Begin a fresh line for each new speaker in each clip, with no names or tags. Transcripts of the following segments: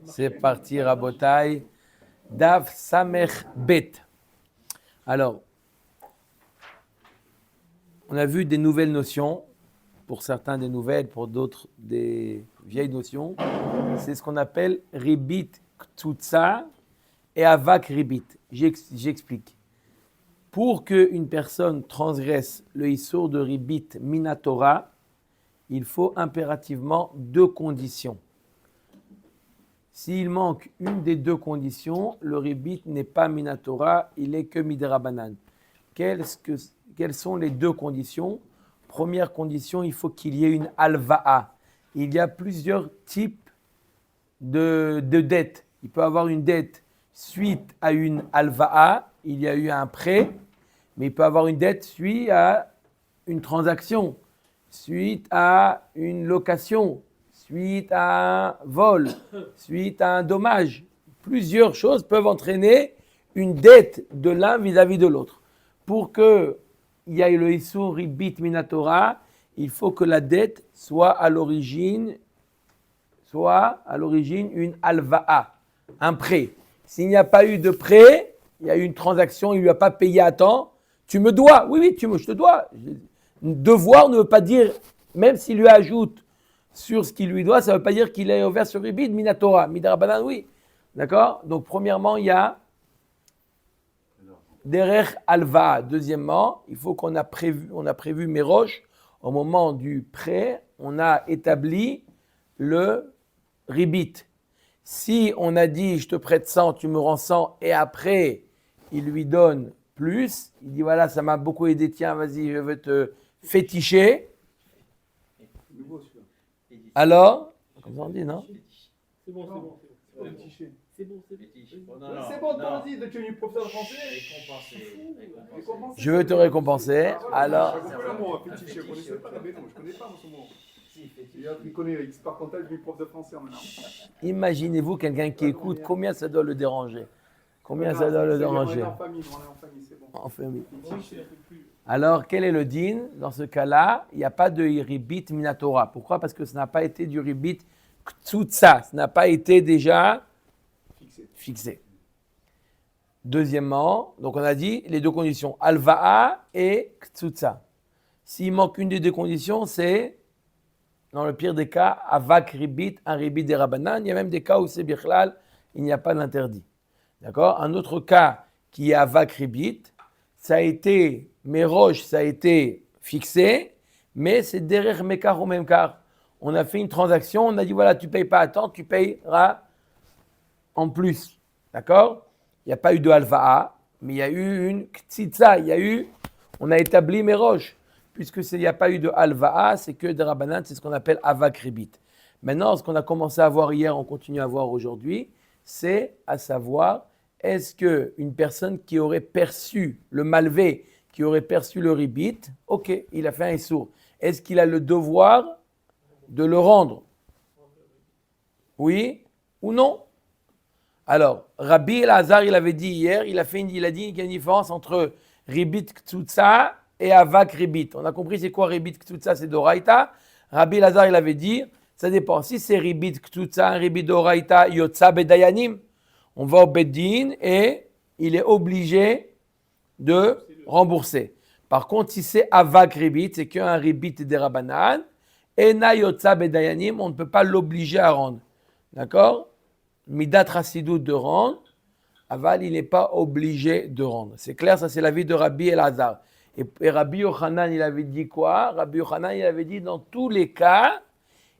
C'est parti, Rabotai. Daf Samech Bet. Alors, on a vu des nouvelles notions. Pour certains des nouvelles, pour d'autres des vieilles notions. C'est ce qu'on appelle Ribit Ktutsa et Avak Ribit. J'explique. Pour qu'une personne transgresse le Issour de Ribit Minatora, il faut impérativement deux conditions. S'il manque une des deux conditions, le Ribit n'est pas Minatora, il est que Midrabanan. Quelles sont les deux conditions ? Première condition, il faut qu'il y ait une alva'a. Il y a plusieurs types de dettes. Il peut y avoir une dette suite à une alva'a, il y a eu un prêt, mais il peut y avoir une dette suite à une transaction, suite à une location, suite à un vol, suite à un dommage. Plusieurs choses peuvent entraîner une dette de l'un vis-à-vis de l'autre. Pour que il y a le Issur Ribit Minatora, il faut que la dette soit à l'origine une alva'a, un prêt. S'il n'y a pas eu de prêt, il y a eu une transaction, il ne lui a pas payé à temps, tu me dois. Oui, je te dois. Devoir ne veut pas dire, même s'il lui ajoute sur ce qu'il lui doit, ça ne veut pas dire qu'il est ouvert sur Ribit Minatora. Midrabanan, oui. D'accord ? Donc, premièrement, il y a Derech Alva. Deuxièmement, il faut qu'on a prévu Méroche, au moment du prêt, on a établi le Ribit. Si on a dit, je te prête 100, tu me rends 100, et après, il lui donne plus, il dit, voilà, ça m'a beaucoup aidé, tiens, vas-y, je vais te féticher. Alors, comme ça on dit, non ?
C'est bon. Féticher. C'est bon,
t'as dit, tu es professeur de français. Récompensé.
Je veux te récompenser. Alors,
Je connaissais pas la béton, je connais pas en ce moment. Il connaît expert comptable, il est prof de français en maintenant.
Imaginez-vous quelqu'un qui écoute, combien ça doit le déranger ? Combien ça doit le déranger ?
On est en famille, c'est bon.
En famille. Alors, quel est le din ? Dans ce cas-là, il n'y a pas de Ribit Minatora. Pourquoi ? Parce que ça n'a pas été du Ribit Ktutsa. Ça n'a pas été déjà fixé. Deuxièmement, donc on a dit les deux conditions, Alva'a et Ktutsa. S'il manque une des deux conditions, c'est, dans le pire des cas, Avak Ribit, un Ribit des Rabbanan. Il y a même des cas où c'est Bichlal, il n'y a pas d'interdit. D'accord ? Un autre cas qui est Avak Ribit, ça a été Méroche, ça a été fixé, mais c'est Derech Mekar ou Memkar. On a fait une transaction, on a dit voilà, tu ne payes pas à temps, tu payeras en plus. D'accord ? Il n'y a pas eu de Alva'a, mais il y a eu une Ktitsa, on a établi Méroche. Puisqu'il n'y a pas eu de Alva'a, c'est que de Rabbanan, c'est ce qu'on appelle Avak Ribit. Maintenant, ce qu'on a commencé à voir hier, on continue à voir aujourd'hui, c'est à savoir, est-ce qu'une personne qui aurait perçu le malvé, qui aurait perçu le Ribit, ok, il a fait un Issour. Est-ce qu'il a le devoir de le rendre ? Oui ou non ? Alors, Rabbi Elazar, il avait dit hier, il a dit qu'il y a une différence entre Ribit Ktutsa et Avak Ribit. On a compris c'est quoi Ribit Ktutsa, c'est d'Oraïta. Rabbi Elazar, il avait dit, ça dépend. Si c'est Ribit Ktutsa, un Ribit d'Oraïta, Yotza Bedayanim, on va au Beddin et il est obligé de rembourser. Par contre, si c'est Avak Ribit, c'est qu'un Ribit des Rabbanan, et na Yotza Bedayanim, on ne peut pas l'obliger à rendre. D'accord ? Midat Rassidout de rendre, Aval, il n'est pas obligé de rendre. C'est clair, ça c'est l'avis de Rabbi Elazar. Et Rabbi Yochanan, il avait dit quoi ? Rabbi Yochanan, il avait dit dans tous les cas,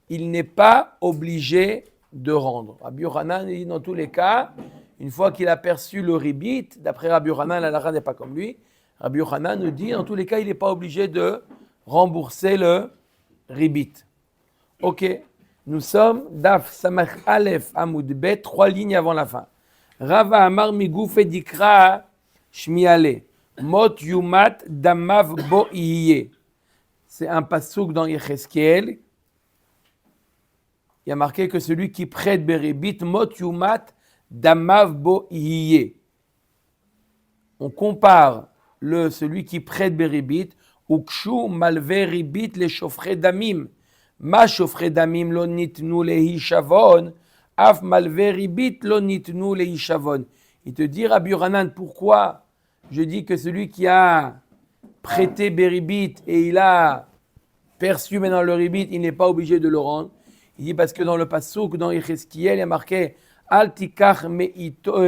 il n'est pas obligé de rendre. Rabbi Yochanan, il dit dans tous les cas, une fois qu'il a perçu le ribit, d'après Rabbi Yochanan, la lara n'est pas comme lui. Rabbi Yochanan nous dit, dans tous les cas, il n'est pas obligé de rembourser le ribit. Ok, nous sommes Daf Samach Aleph Amoud Bet, 3 lignes avant la fin. Rava Amar Migouf Edikra Shmiale. Mot Yumat Damav Bo Iye. C'est un pasouk dans Yecheskel. Il y a marqué que celui qui prête Beribit, Mot Yumat Damav Bo Iye. On compare celui qui prête Beribit, Ukshu Malve Ribit le Shofre Damim. Ma Shofre Damim lo nitnu lehi shavon, Af malve ribit lo nitnu le ishavon. Il te dit, Rabbi Yochanan, pourquoi je dis que celui qui a prêté beribit et il a perçu maintenant le ribit, il n'est pas obligé de le rendre. Il dit parce que dans le pasuk, dans Yechezkiel, il y a marqué Al tikach me'ito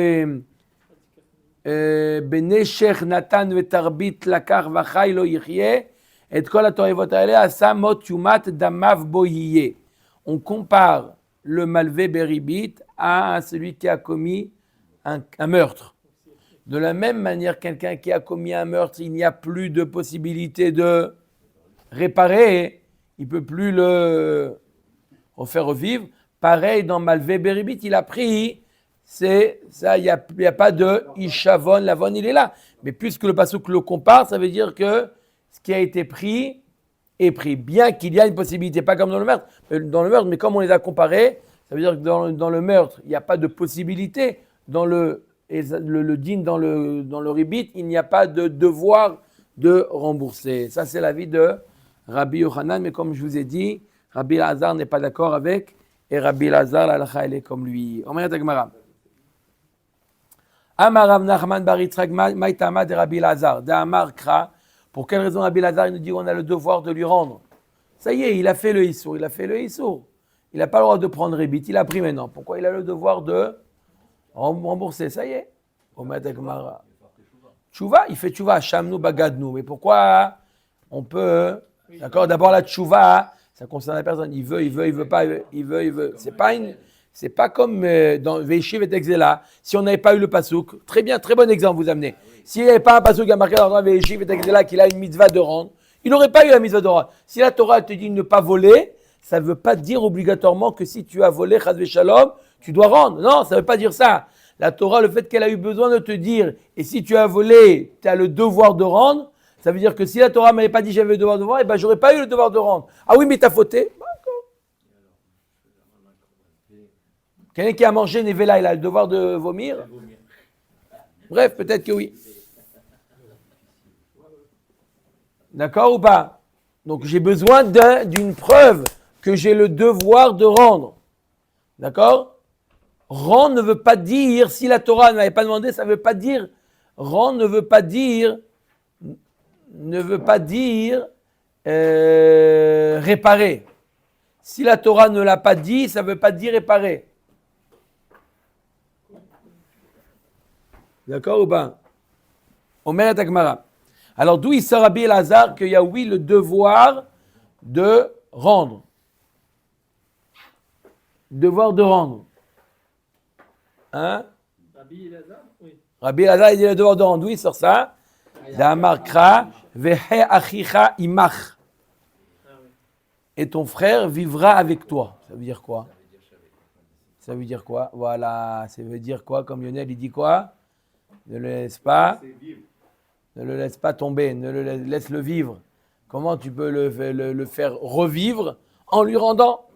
beneshech natan vetarbit lakach vachai lo yichye et kol hatoevot haele asa mot yumat damav bo yiyeh. On compare le malvé beribit à celui qui a commis un meurtre. De la même manière, quelqu'un qui a commis un meurtre, il n'y a plus de possibilité de réparer, il ne peut plus le refaire revivre. Pareil, dans malvé beribit, il a pris, c'est ça, il n'y a pas de ishavon, l'avon, il est là. Mais puisque le pasuk le compare, ça veut dire que ce qui a été pris est pris. Bien qu'il y a une possibilité, pas comme dans le meurtre, mais comme on les a comparés, ça veut dire que dans le meurtre, il n'y a pas de possibilité. Dans le din, dans le ribit, il n'y a pas de devoir de rembourser. Ça, c'est l'avis de Rabbi Yochanan, mais comme je vous ai dit, Rabbi Elazar n'est pas d'accord avec, et Rabbi Elazar, la halakha, elle est comme lui. Omer Gemara. Amar Rav Nachman bar Yitzchak Maïtama de Rabbi Elazar, de Amar Kra. Pour quelle raison Rabbi Elazar il nous dit qu'on a le devoir de lui rendre? Ça y est, il a fait le issour, Il n'a pas le droit de prendre ribit, il a pris maintenant. Pourquoi il a le devoir de rembourser? Ça y est. Omer Gemara. Tchouva, il fait tchouva, Shamnu bagadnu. Mais pourquoi on peut... D'accord, d'abord la tchouva, ça concerne la personne. Il veut pas, il veut. C'est pas comme dans Veishiv et Exela. Si on n'avait pas eu le pasouk, très bien, très bon exemple vous amenez. S'il n'y avait pas un pasouk qui a marqué dans Veishiv et Exela qu'il a une mitzvah de rendre, il n'aurait pas eu la mitzvah de rendre. Si la Torah te dit de ne pas voler, ça ne veut pas dire obligatoirement que si tu as volé, chas v'shalom, tu dois rendre. Non, ça ne veut pas dire ça. La Torah, le fait qu'elle a eu besoin de te dire, et si tu as volé, tu as le devoir de rendre, ça veut dire que si la Torah ne m'avait pas dit que j'avais le devoir de rendre, je n'aurais pas eu le devoir de rendre. Ah oui, mais tu as fauté. Quelqu'un qui a mangé Nevela, il a le devoir de vomir? Bref, peut-être que oui. D'accord ou pas? Donc j'ai besoin d'une preuve que j'ai le devoir de rendre. D'accord? Rendre ne veut pas dire, si la Torah ne m'avait pas demandé, ça ne veut pas dire, rendre ne veut pas dire réparer. Si la Torah ne l'a pas dit, ça ne veut pas dire réparer. D'accord ou pas? Omer et Agmara. Alors d'où il sort Rabbi Elazar qu'il y a oui le devoir de rendre. Devoir de rendre. Hein?
Rabbi Elazar? Oui.
Rabbi Elazar, il dit le devoir de rendre. D'où il sort ça? D'Amar Kra, vehe achicha imach. Et ton frère vivra avec toi. Ça veut dire quoi? Ça veut dire quoi? Voilà, ça veut dire quoi? Comme Lionel, il dit quoi? Ne le laisse pas tomber, laisse-le vivre. Comment tu peux le faire revivre en lui rendant?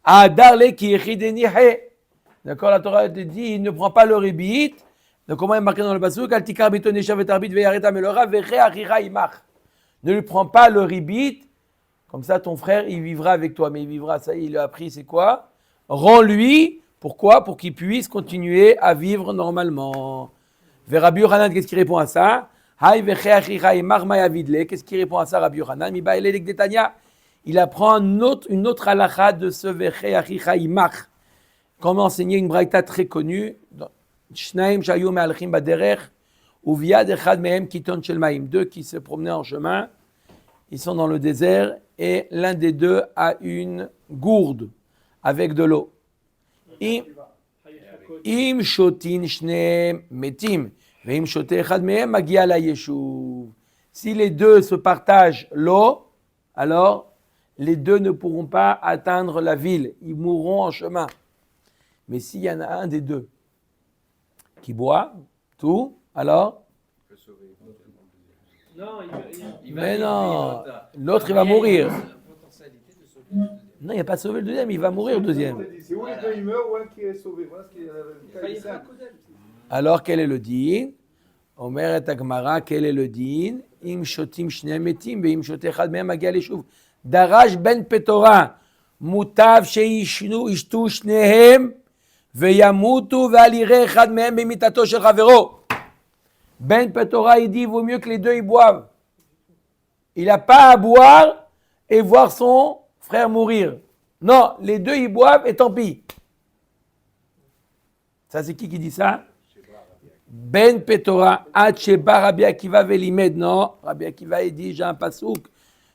Adarle ki echideni he. D'accord, la Torah te dit, il ne prend pas le ribit. Donc comment il est marqué dans le pasuk? Al tikar biton yeshav et arbit ve'yaret amelora ve'che achira imach. Ne lui prends pas le ribit. Comme ça, ton frère, il vivra avec toi. Mais il vivra, ça il a appris, c'est quoi? Rends-lui. Pourquoi? Pour qu'il puisse continuer à vivre normalement. Rabbi Yochanan, qu'est-ce qu'il répond à ça? Qu'est-ce qu'il répond à ça, Rabbi Yochanan? Il apprend une autre halakha de ce veche achicha imach. Comme enseigné une braïta très connue. Deux qui se promenaient en chemin. Ils sont dans le désert et l'un des deux a une gourde avec de l'eau. Im shotin shneem metim, veim shote echad mehem magia la yeshuv. Si les deux se partagent l'eau, alors les deux ne pourront pas atteindre la ville. Ils mourront en chemin. Mais s'il y en a un des deux qui boit tout, alors mais non, l'autre il va mourir. Non, il n'y a pas sauvé le deuxième, il va mourir le deuxième.
C'est où les deux ils meurent ou un qui est sauvé. Voilà ce qui est
Alors quel est le din? Omer et Agmara, quel est le din? Im shotim shneim metim veim shote echad mehem magia leshuv. Darash ben Petora, mutav sheishnu ishtu shnehem Veyamutu ve'alire echad mehem bemitato shel chavero. Ben Petora, il dit, il vaut mieux que les deux, ils boivent. Il n'a pas à boire et voir son frère mourir. Non, les deux, ils boivent et tant pis. Ça, c'est qui dit ça? Ben Petora, Sheba Rabbi Akiva velimed. Non, Rabbi Akiva, il dit, j'ai un pasouk.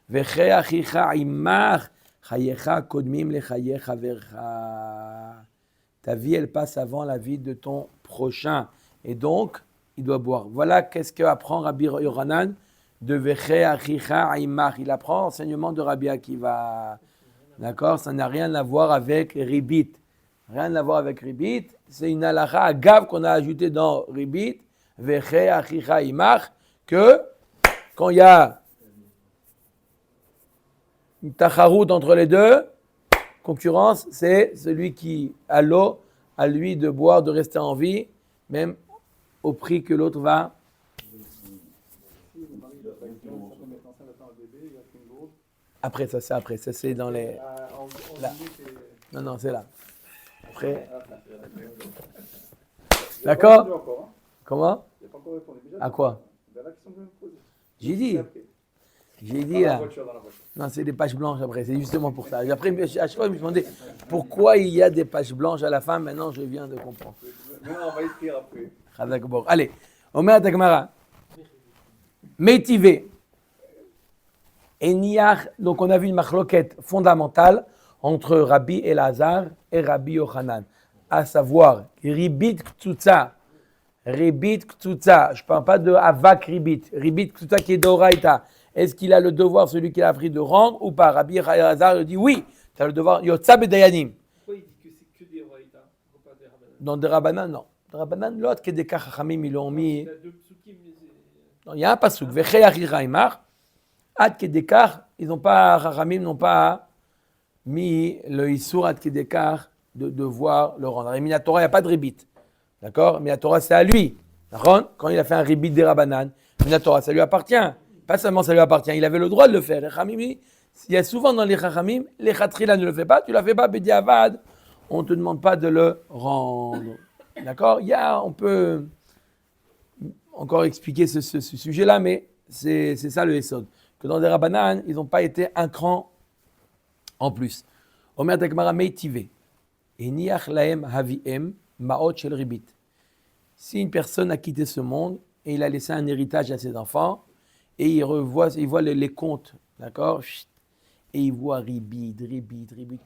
Veche achicha imach, chayecha kodmim le chaye chavercha. Ta vie, elle passe avant la vie de ton prochain. Et donc, il doit boire. Voilà qu'est-ce qu'apprend Rabbi Yochanan de Veche achicha imach. Il apprend l'enseignement de Rabbi Akiva. D'accord? Ça n'a rien à voir avec Ribit. Rien à voir avec Ribit. C'est une halakha agav qu'on a ajouté dans Ribit. Veche achicha imach. Que quand il y a une tacharout entre les deux, concurrence, c'est celui qui a l'eau, à lui de boire, de rester en vie, même au prix que l'autre va. Après, ça c'est après, ça c'est dans les. Là. Non, c'est là. Après. D'accord? Comment? À quoi? J'ai dit là. Non, c'est des pages blanches après, c'est justement pour ça. Après, à chaque fois, je me demandais pourquoi il y a des pages blanches à la fin. Maintenant, je viens de comprendre.
Maintenant, on va écrire après.
Allez, Omer Takmara. Métivé. Eniach, donc on a vu une machloket fondamentale entre Rabbi Elazar et Rabbi Yochanan, à savoir Ribit Ktutsa. Ribit Ktutsa, je ne parle pas de Avak Ribit. Ribit Ktutsa qui est d'Oraita. Est-ce qu'il a le devoir, celui qui a appris, de rendre ou pas? Rabbi Elazar dit oui, tu as le devoir. Yotza bedayanim.
Pourquoi il dit que c'est que des Horaïta, pas des Rabbanan?
Dans des Rabbanan, non. Des Rabbanan, l'autre qui est des Kachachamim, ils l'ont mis. Non, il y a un pasuk. Vechei achira imach. Ad kedekar, ils n'ont pas, Chachamim n'ont pas mis le Issour ad kedekar de devoir le rendre. Et Minatora, il n'y a pas de ribit. D'accord? Minatora, c'est à lui. D'accord? Quand il a fait un ribit des Rabbanan, Minatora, ça lui appartient. Pas seulement ça lui appartient, il avait le droit de le faire. Les Chachamim, il y a souvent dans les Chachamim, les Chatrila ne le fait pas, tu ne la fais pas, Bedi Avad, on ne te demande pas de le rendre. D'accord? On peut encore expliquer ce sujet-là, mais c'est ça le Esod. Que dans des Rabbanan, ils n'ont pas été un cran en plus. Omer Takmara Meitivé. Et Niach Laem Haviem Maot Shel Ribit. Si une personne a quitté ce monde et il a laissé un héritage à ses enfants, et il voit les comptes, d'accord? Et il voit Ribit,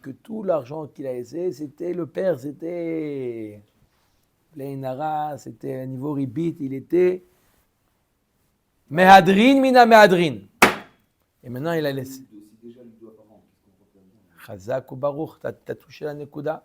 que tout l'argent qu'il a laissé, c'était le père, c'était l'Einara, c'était à niveau Ribit, il était Mehadrin mina Mehadrin. Et maintenant, il a laissé. Chazak ou Baruch, tu as touché la Nekuda.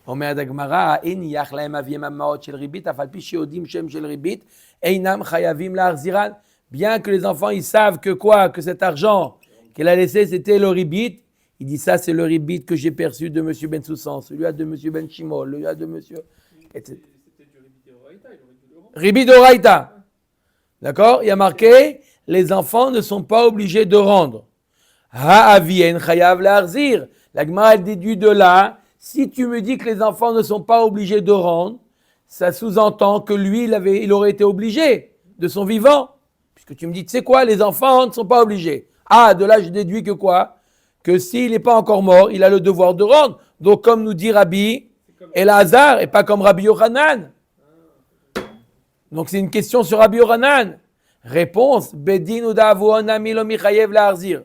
Omer Dagmara, Eniach laem aviem amaot shel ribit, afal pi sheodim shem shel ribit, einam chayavim lahachziran. Bien que les enfants, ils savent que quoi? Que cet argent qu'il a laissé, c'était le ribit. Il dit ça, c'est le ribit que j'ai perçu de M. Ben Soussan, celui-là de M. Ben Shimol, celui-là de M. etc.
C'était du ribit d'Oraïta, il aurait dû le rendre.
Ribit d'Oraïta. D'accord? Il y a marqué, les enfants ne sont pas obligés de rendre. Ha'avien chayav lahachzir. La Gemara déduit de là, si tu me dis que les enfants ne sont pas obligés de rendre, ça sous-entend que lui, il aurait été obligé de son vivant. Puisque tu me dis, tu sais quoi, les enfants ne sont pas obligés. Ah, de là, je déduis que quoi? Que s'il n'est pas encore mort, il a le devoir de rendre. Donc, comme nous dit Rabbi Elazar, et pas comme Rabbi Yochanan. Donc, c'est une question sur Rabbi Yochanan. Réponse, Bedin ou Da'avouna milo michayev lahachzir.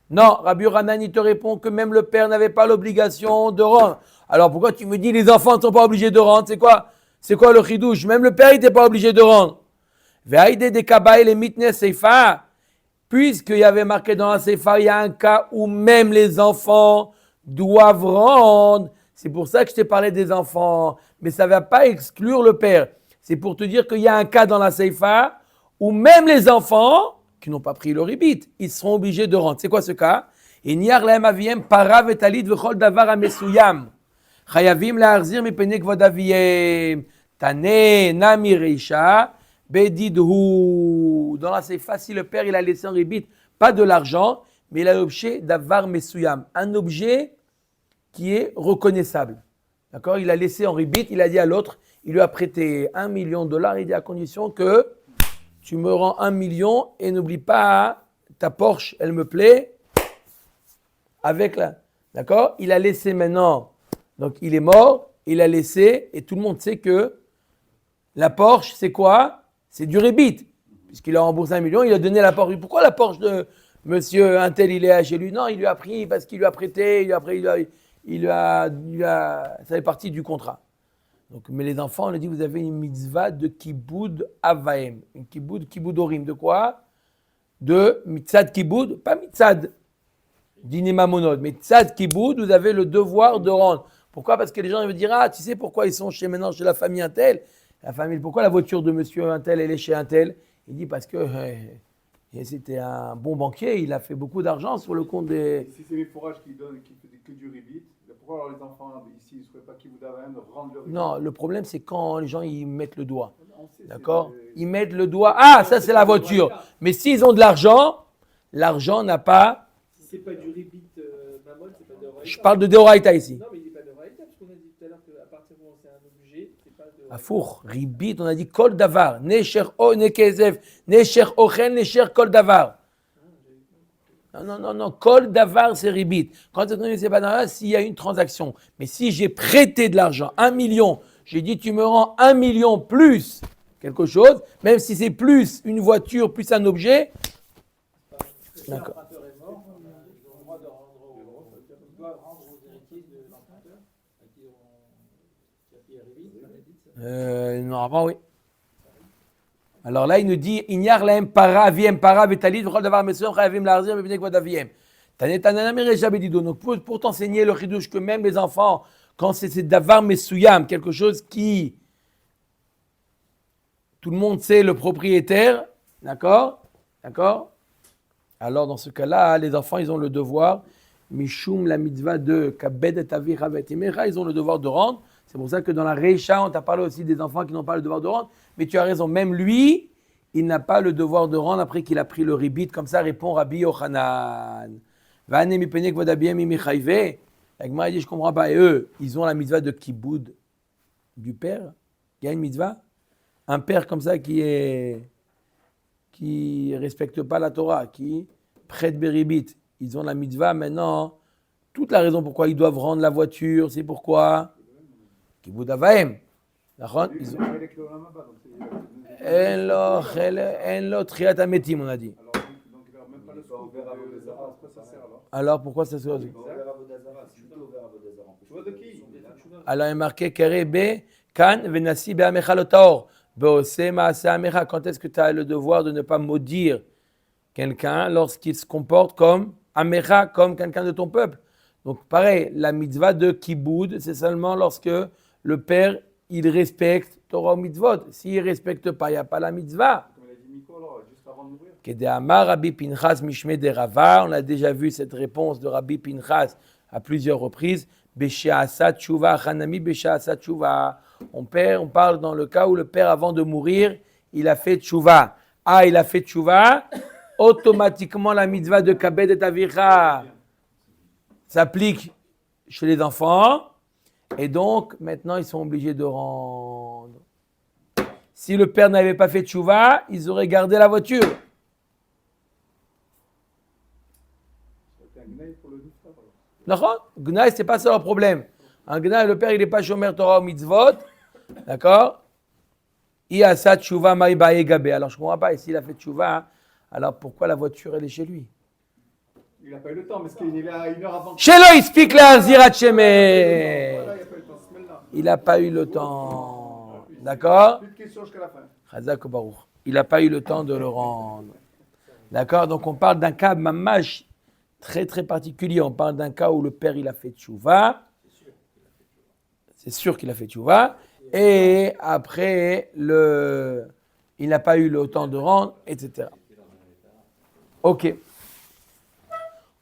Non, Rabbi Yochanan, il te répond que même le père n'avait pas l'obligation de rendre. Alors, pourquoi tu me dis les enfants ne sont pas obligés de rendre? C'est quoi le chidouche? Même le père, il n'était pas obligé de rendre. Ve'aïde de kabaï les mitne seifa. Puisqu'il y avait marqué dans la seifa, il y a un cas où même les enfants doivent rendre. C'est pour ça que je t'ai parlé des enfants. Mais ça ne va pas exclure le père. C'est pour te dire qu'il y a un cas dans la seifa où même les enfants qui n'ont pas pris le ribit, ils seront obligés de rendre. C'est quoi ce cas? Et niar lahem aviem para vetalit vechol davar amesuyam. Chayavim lahachzir mipnei kvod aviem. Tane nami reisha. Bedidhu. Dans la seifa, si le père il a laissé un ribit, pas de l'argent, mais il a l'objet d'avar mesuyam, un objet qui est reconnaissable. D'accord? Il a laissé en ribit, il a dit à l'autre, il lui a prêté $1 million, il dit à condition que tu me rends 1 million et n'oublie pas ta Porsche, elle me plaît, avec la... D'accord? Il a laissé maintenant, donc il est mort, il a laissé, et tout le monde sait que la Porsche, c'est quoi? C'est du rébit. Puisqu'il a remboursé 1 million, il a donné la Porsche. Pourquoi la Porsche de monsieur Untel, il est chez lui? Non, il lui a pris parce qu'il lui a prêté, ça fait partie du contrat. Donc, mais les enfants, on a dit, vous avez une mitzvah de kiboud avaim. Une kiboud orim. De quoi? De mitzad kiboud, pas mitzad d'inema monod, mais mitzad kiboud, vous avez le devoir de rendre. Pourquoi? Parce que les gens ils vont dire, ah, tu sais pourquoi ils sont maintenant chez la famille Untel? La famille, pourquoi la voiture de monsieur Untel, elle est chez Untel? Il dit, parce que c'était un bon banquier, il a fait beaucoup d'argent sur le compte des...
Si c'est les fourrages qui donnent, qui fait que du ribit, pourquoi alors les enfants ici ne seraient pas qui vous d'avaient de rendre le ribit?
Non, le problème c'est quand les gens ils mettent le doigt. D'accord? Ils mettent le doigt. Ah, ça c'est la voiture. Mais s'ils ont de l'argent, l'argent n'a pas.
Si c'est pas du ribit mammon, c'est pas de Horaïta.
Je parle de Deoraita ici.
Non, mais il n'est pas de Horaïta, parce qu'on a dit tout à l'heure qu'à partir du moment où c'est un objet, c'est pas de Horaïta.
Afour, ribit, on a dit kol davar. Necher o, nekezef, necher ochen, necher kol davar. Non, kol davar c'est ribit. Quand c'est pas davar, s'il y a une transaction. Mais si j'ai prêté de l'argent, 1 million, j'ai dit tu me rends 1 million plus quelque chose, même si c'est plus une voiture, plus un objet.
Si l'emprunteur est mort, ils ont le droit de rendre aux héritiers de l'emprunteur à qui a payé ribit.
Normalement, oui. Alors là, il nous dit Inyar laem para aviem para vetalit v'chol davar mesuyam chayavim larzir b'bnei kvod aviem. Tanetana merecha bedido. Donc pour t'enseigner le chidouche que même les enfants, quand c'est davar mesuyam, quelque chose qui tout le monde sait le propriétaire, d'accord? Alors dans ce cas-là, les enfants, ils ont le devoir mishum la mitzvah de kabed et avicha v'et imecha, ils ont le devoir de rendre. C'est pour ça que dans la Reisha, on t'a parlé aussi des enfants qui n'ont pas le devoir de rendre. Mais tu as raison, même lui, il n'a pas le devoir de rendre après qu'il a pris le ribit. Comme ça répond Rabbi Yochanan. La Gemara dit, je ne comprends pas. Et eux, ils ont la mitzvah de kiboud du père. Il y a une mitzvah. Un père comme ça qui respecte pas la Torah, qui prête beribit. Ils ont la mitzvah maintenant. Toute la raison pourquoi ils doivent rendre la voiture, c'est pourquoi Kiboud Avaim. Ils ont... En lo triat ametim, on a dit. Alors pourquoi ça se passe? Alors il est marqué Kerebe kan venasi be'amecha lotaor be'ose ma'ase amecha. Quand est-ce que tu as le devoir de ne pas maudire quelqu'un lorsqu'il se comporte comme amecha, comme quelqu'un de ton peuple? Donc pareil, la mitzvah de kiboud, c'est seulement lorsque le père, il respecte Torah ou mitzvot. S'il ne respecte pas, il n'y a pas la mitzvah.
Comme il a dit Miko, alors, juste avant de mourir.
Kedeamar Rabbi Pinchas Mishme de Rava. On a déjà vu cette réponse de Rabbi Pinchas à plusieurs reprises. Beshe'asa tshuva, Hanami Beshe'asa tshuva. On parle dans le cas où le père, avant de mourir, il a fait tshuva. Ah, il a fait tshuva. Automatiquement, la mitzvah de Kabed et Avicha s'applique chez les enfants. Et donc, maintenant, ils sont obligés de rendre. Si le père n'avait pas fait tchouva, ils auraient gardé la voiture. D'accord? Gnaï, c'est pas ça le problème. Un gnaï, le père, il n'est pas shomer Torah ou mitzvot. D'accord? Iasa tchouva maï bae gabe. Alors, je ne comprends pas. Et s'il a fait tchouva, alors pourquoi la voiture, elle est chez lui?
Il n'a pas eu le temps, parce qu'il est à 1 heure avant.
Chez lui, il speak la zirat shemé. Il n'a pas eu le temps. D'accord?
Plus de questions jusqu'à la fin.
Chazak Baruch. Il n'a pas eu le temps de le rendre. D'accord? Donc on parle d'un cas mamash très très particulier. On parle d'un cas où le père il a fait tchouva. C'est sûr qu'il a fait tchouva. Et après, il n'a pas eu le temps de rendre, etc. Ok.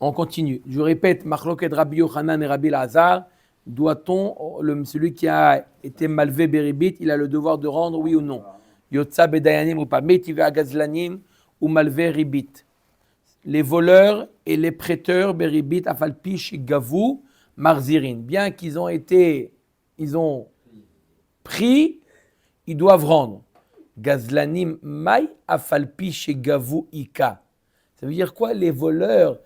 On continue. Je répète, Machloket Rabbi Yochanan et Rabbi Lazar. Doit-on, celui qui a été malvé beribit, il a le devoir de rendre, oui ou non? Yotza bedayanim ou pas? Metive agazlanim ou malvé ribit. Les voleurs et les prêteurs beribit afalpish gavu marzirin. Bien qu'ils ont été ils ont pris, ils doivent rendre. Gazlanim mai afalpi shegavu ika. Ça veut dire quoi? Les voleurs,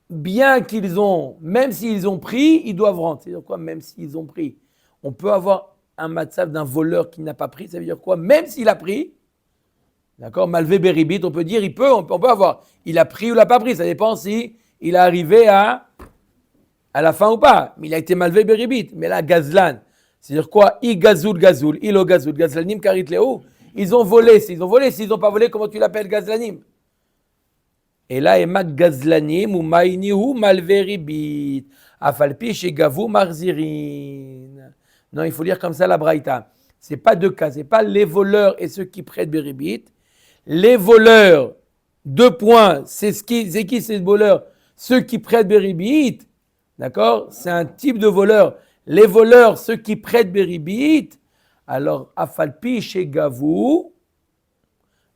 bien qu'ils ont, même s'ils ont pris, ils doivent rendre. Ça veut dire quoi? Même s'ils ont pris. On peut avoir un matzav d'un voleur qui n'a pas pris. Ça veut dire quoi? Même s'il a pris, d'accord, malvé beribit, on peut dire, on peut avoir. Il a pris ou l'a pas pris. Ça dépend si il est arrivé à la fin ou pas. Mais il a été malvé beribit. Mais là, gazlan. C'est-à-dire quoi? I gazoul, ilo gazoul, gazlanim karit leo. Ils ont volé. S'ils n'ont pas volé, comment tu l'appelles gazlanim? Et là, emak gazlanim ou maïnihu malveribit. Afalpi shegavu marzirin. Non, il faut lire comme ça la braïta. C'est pas deux cas. C'est pas les voleurs et ceux qui prêtent beribit. Les voleurs, 2 points. C'est qui ces voleurs? Ceux qui prêtent beribit. D'accord? C'est un type de voleur. Les voleurs, ceux qui prêtent beribit, alors afalpi shegavu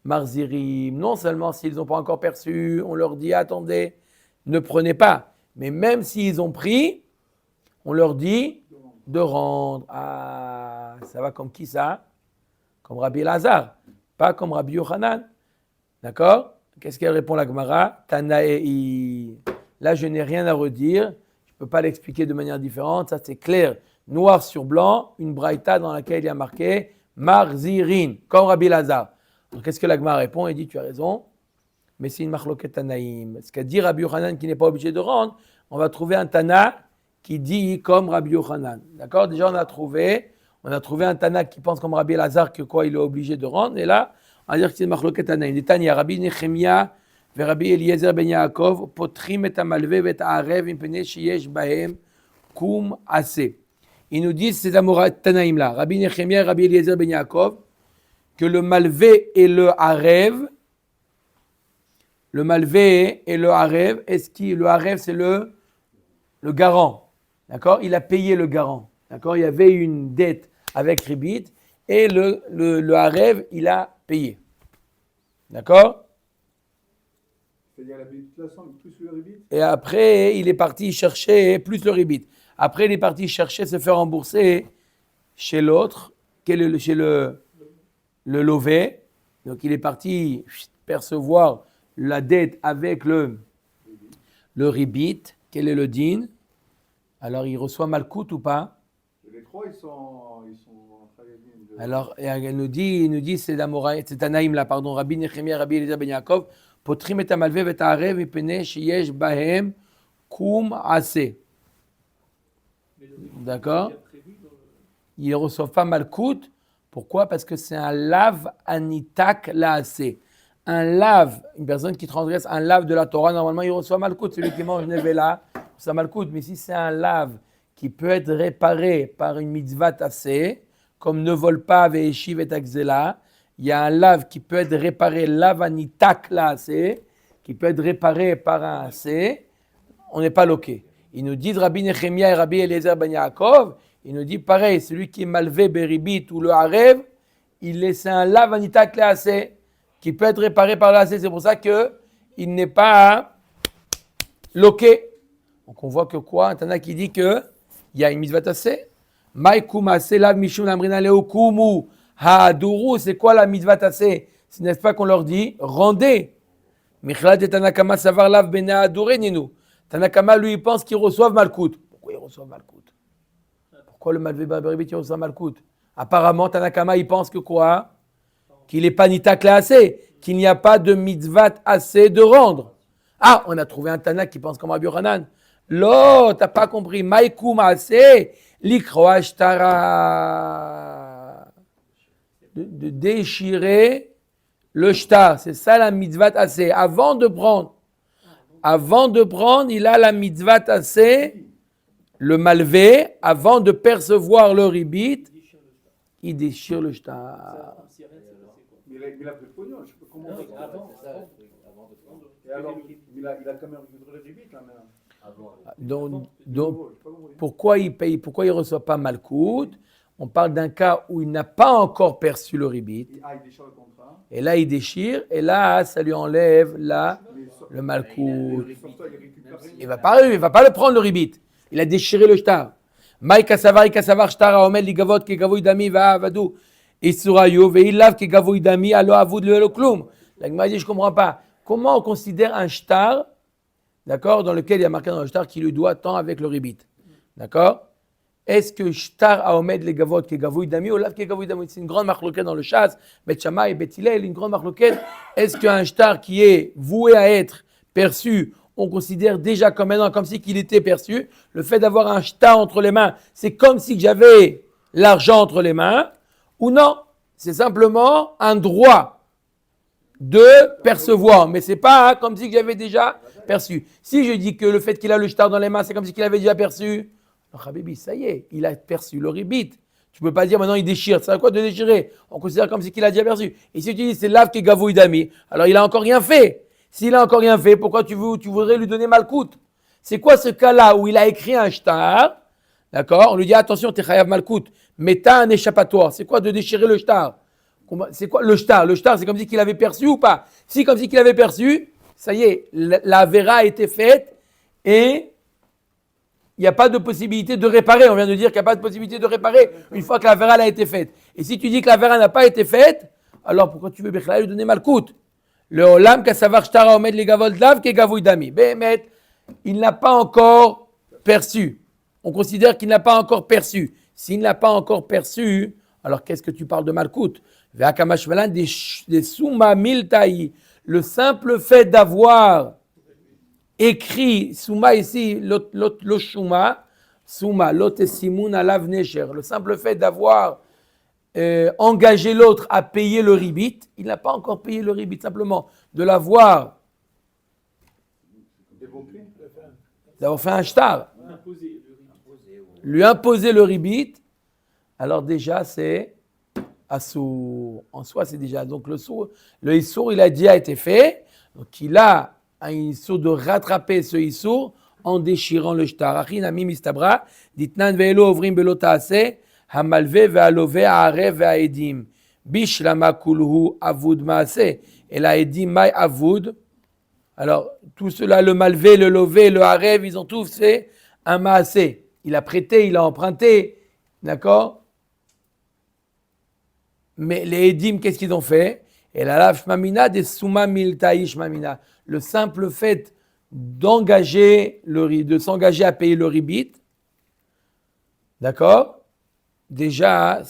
marzirim. Non seulement s'ils n'ont pas encore perçu, on leur dit attendez, ne prenez pas. Mais même s'ils ont pris, on leur dit de rendre. Ah, ça va comme qui ça? Comme Rabbi Elazar, pas comme Rabbi Yochanan. D'accord? Qu'est-ce qu'elle répond la Gemara? Tanaei. Là, je n'ai rien à redire. Je ne peux pas l'expliquer de manière différente, ça c'est clair, noir sur blanc, une braïta dans laquelle il y a marqué marzirin, comme Rabbi Elazar. Alors qu'est-ce que la Gemara répond? Il dit tu as raison, mais c'est une machloket tanaïm. Ce qu'a dit Rabbi Yochanan qui n'est pas obligé de rendre, on va trouver un tana qui dit comme Rabbi Yochanan. D'accord? Déjà on a trouvé un tana qui pense comme Rabbi Elazar que quoi il est obligé de rendre, et là on va dire que c'est une machloket tanaïm. Les Tanya, Rabbi Nechemia ורבי אליעזר בן יעקב פותחים את המלווה ואת הערב מפני שיש בהם קום עשה. Ils nous disent ces Tanaïm là, Rabbi Nechemia et Rabbi Eliezer ben Yaakov, que le malvé et le harev, est-ce que le harev c'est le garant, d'accord? Il a payé le garant, d'accord? Il y avait une dette avec Ribit et le harev il a payé, d'accord?
C'est-à-dire la toute la somme plus le ribit.
Et après, il est parti chercher plus le ribit. Après, il est parti chercher se faire rembourser chez l'autre, chez le lové. Donc, il est parti percevoir la dette avec le ribit. Quel est le din? Alors, il reçoit malkout ou pas?
Les trois, ils sont en train de...
Alors, il nous dit c'est Tanaïm là, pardon, Rabbi Nechemia, Rabbi Eliezer ben Yaakov, פותחים את המלווה ואת הערב מפני שיש בהם קום עשה. D'accord? Ils ne reçoivent pas malkout. Pourquoi? Parce que c'est un lave anitak laasé. Un lave, une personne qui transgresse un lave de la Torah, normalement il reçoit malkout. Celui qui mange nevela, ça malkout. Mais si c'est un lave qui peut être réparé par une mitzvah tassé, comme ne vole pas ve'eshiv et akzela, il y a un lave qui peut être réparé, lave anitak laasé, qui peut être réparé par un assez, on n'est pas loqué. Il nous dit Rabbi Nechemia et Rabbi Eliezer ben Yaakov, il nous dit pareil, celui qui est malvé beribit ou le harev, il laisse un lave anitak laasé, qui peut être réparé par l'assé. C'est pour ça qu'il n'est pas loqué. Donc on voit que quoi? Un Tana qui dit qu'il y a une mitzvah tassé. Maïkoum assez lav mishum lamrina leo kumu haaduru. C'est quoi la mitzvah tassé? N'est-ce pas qu'on leur dit rendez? Michlat et Tanakama savar lav bena aduré ninu. Tanakama lui il pense qu'ils reçoivent malkout. Pourquoi ils reçoivent malkout? Pourquoi le malvé beribit il reçoit malkout? Apparemment Tanakama il pense que quoi? Qu'il n'est pas nitak assez, qu'il n'y a pas de mitzvah assez de rendre. Ah, on a trouvé un Tana qui pense comme Rabbi Yochanan. Lo, t'as pas compris. Maïkoum assez, likroa shtara. De déchirer le shtar. C'est ça la mitzvah assez. Avant de prendre, il a la mitzvah assez, le malvé, avant de percevoir le ribit, il déchire le shtar.
Il a pris le pognon, je peux comprendre. Et alors, il a quand même récupéré le ribit, là, maintenant.
Donc, pourquoi il paye, pourquoi il ne reçoit pas malkout? On parle d'un cas où il n'a pas encore perçu le ribit.
Il déchire le contrat.
Et là, il déchire, et là, ça lui enlève le malkout. Il ne va pas le prendre, le ribit. Il a déchiré le shtar. Maï kasavar shtar haomed ligavot kegavoy dami va'avadu isurayu ve'ilav kegavoy dami alo avud lo klum. La Gemara dit, je ne comprends pas. Comment on considère un shtar, d'accord, dans lequel il y a marqué dans le shtar qu'il lui doit tant avec le ribit. D'accord? Est-ce que shtar haomed ligavot kegavoy dami ou lav kegavoy dami? C'est une grande marloquette dans le chasse. Bet Shammai et Bet Hillel, une grande marloquette. Est-ce qu'un shtar qui est voué à être perçu, on considère déjà comme maintenant, comme si qu'il était perçu? Le fait d'avoir un shtar entre les mains, c'est comme si j'avais l'argent entre les mains, ou non? C'est simplement un droit de percevoir, mais c'est pas comme si j'avais déjà perçu. Si je dis que le fait qu'il a le shtar dans les mains, c'est comme si qu'il avait déjà perçu, alors Habibi, ça y est, il a perçu le ribit. Tu peux pas dire maintenant il déchire. C'est à quoi de déchirer? On considère comme si qu'il a déjà perçu. Et si tu dis c'est lave qui est gavouille d'ami, alors il a encore rien fait. S'il a encore rien fait, pourquoi tu voudrais lui donner malkout? C'est quoi ce cas-là où il a écrit un shtar? D'accord? On lui dit attention, t'es chayav malkout, mais t'as un échappatoire. C'est quoi de déchirer le shtar? C'est quoi le shtar? Le shtar, c'est comme si qu'il avait perçu ou pas? Si comme si qu'il avait perçu, ça y est, la vera a été faite et il n'y a pas de possibilité de réparer. On vient de dire qu'il n'y a pas de possibilité de réparer une fois que la vera a été faite. Et si tu dis que la vera n'a pas été faite, alors pourquoi tu veux lui donner malkout? Le olam kasavar shtara omed le gavol dlav ke gavouy dami. Behemet, il n'a pas encore perçu. On considère qu'il n'a pas encore perçu. S'il n'a pas encore perçu, alors qu'est-ce que tu parles de malkout? Ve'akamashvalan des summa miltaï. Le simple fait d'avoir écrit, Souma ici, lo shuma, Souma, lote simun alav nesher. Le simple fait d'avoir engagé l'autre à payer le ribit, il n'a pas encore payé le ribit, simplement de l'avoir, d'avoir fait un shtar, lui imposer le ribit, alors déjà c'est assour. En soi, c'est déjà, donc le issour, il a déjà été fait, donc il a un issour de rattraper ce issour en déchirant le shtar. Achin amim istabra, ditnan ve'elo ovrim belo ta'aseh, hamalve ve'alove ha'arev ve'aedim. Bishlama kulhu avud ma'aseh. Et la edim mai avud. Alors, tout cela, le malvé, le lové, le harev, ils ont tous fait un ma'aseh. Il a prêté, il a emprunté. D'accord? Mais les edim, qu'est-ce qu'ils ont fait? Et la lav shmamina des summa miltaï shmamina. Le simple fait d'engager de s'engager à payer le ribit, d'accord? Déjà,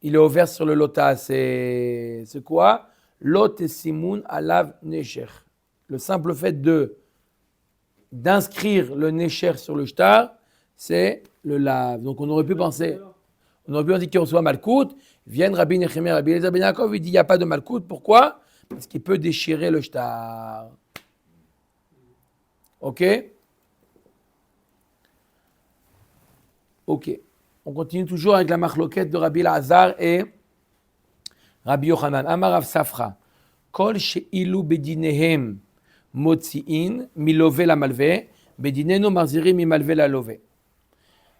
il est ouvert sur le lota. C'est quoi? Lot et simun alav nesher. Le simple fait d'inscrire le nesher sur le shtar, c'est le lav. Donc on aurait pu penser qu'il reçoit malkout. Vienne Rabbi Nechemia, Rabbi Eliezer ben Yaakov, il dit il n'y a pas de malkout. Pourquoi? Parce qu'il peut déchirer le shtar. Ok? Ok. On continue toujours avec la machloquette de Rabbi Elazar et Rabbi Yochanan. Amar Rav Safra. Kol she'ilu bedinehem motzi'in milove la malve, bedineno marzirim mi malve la love.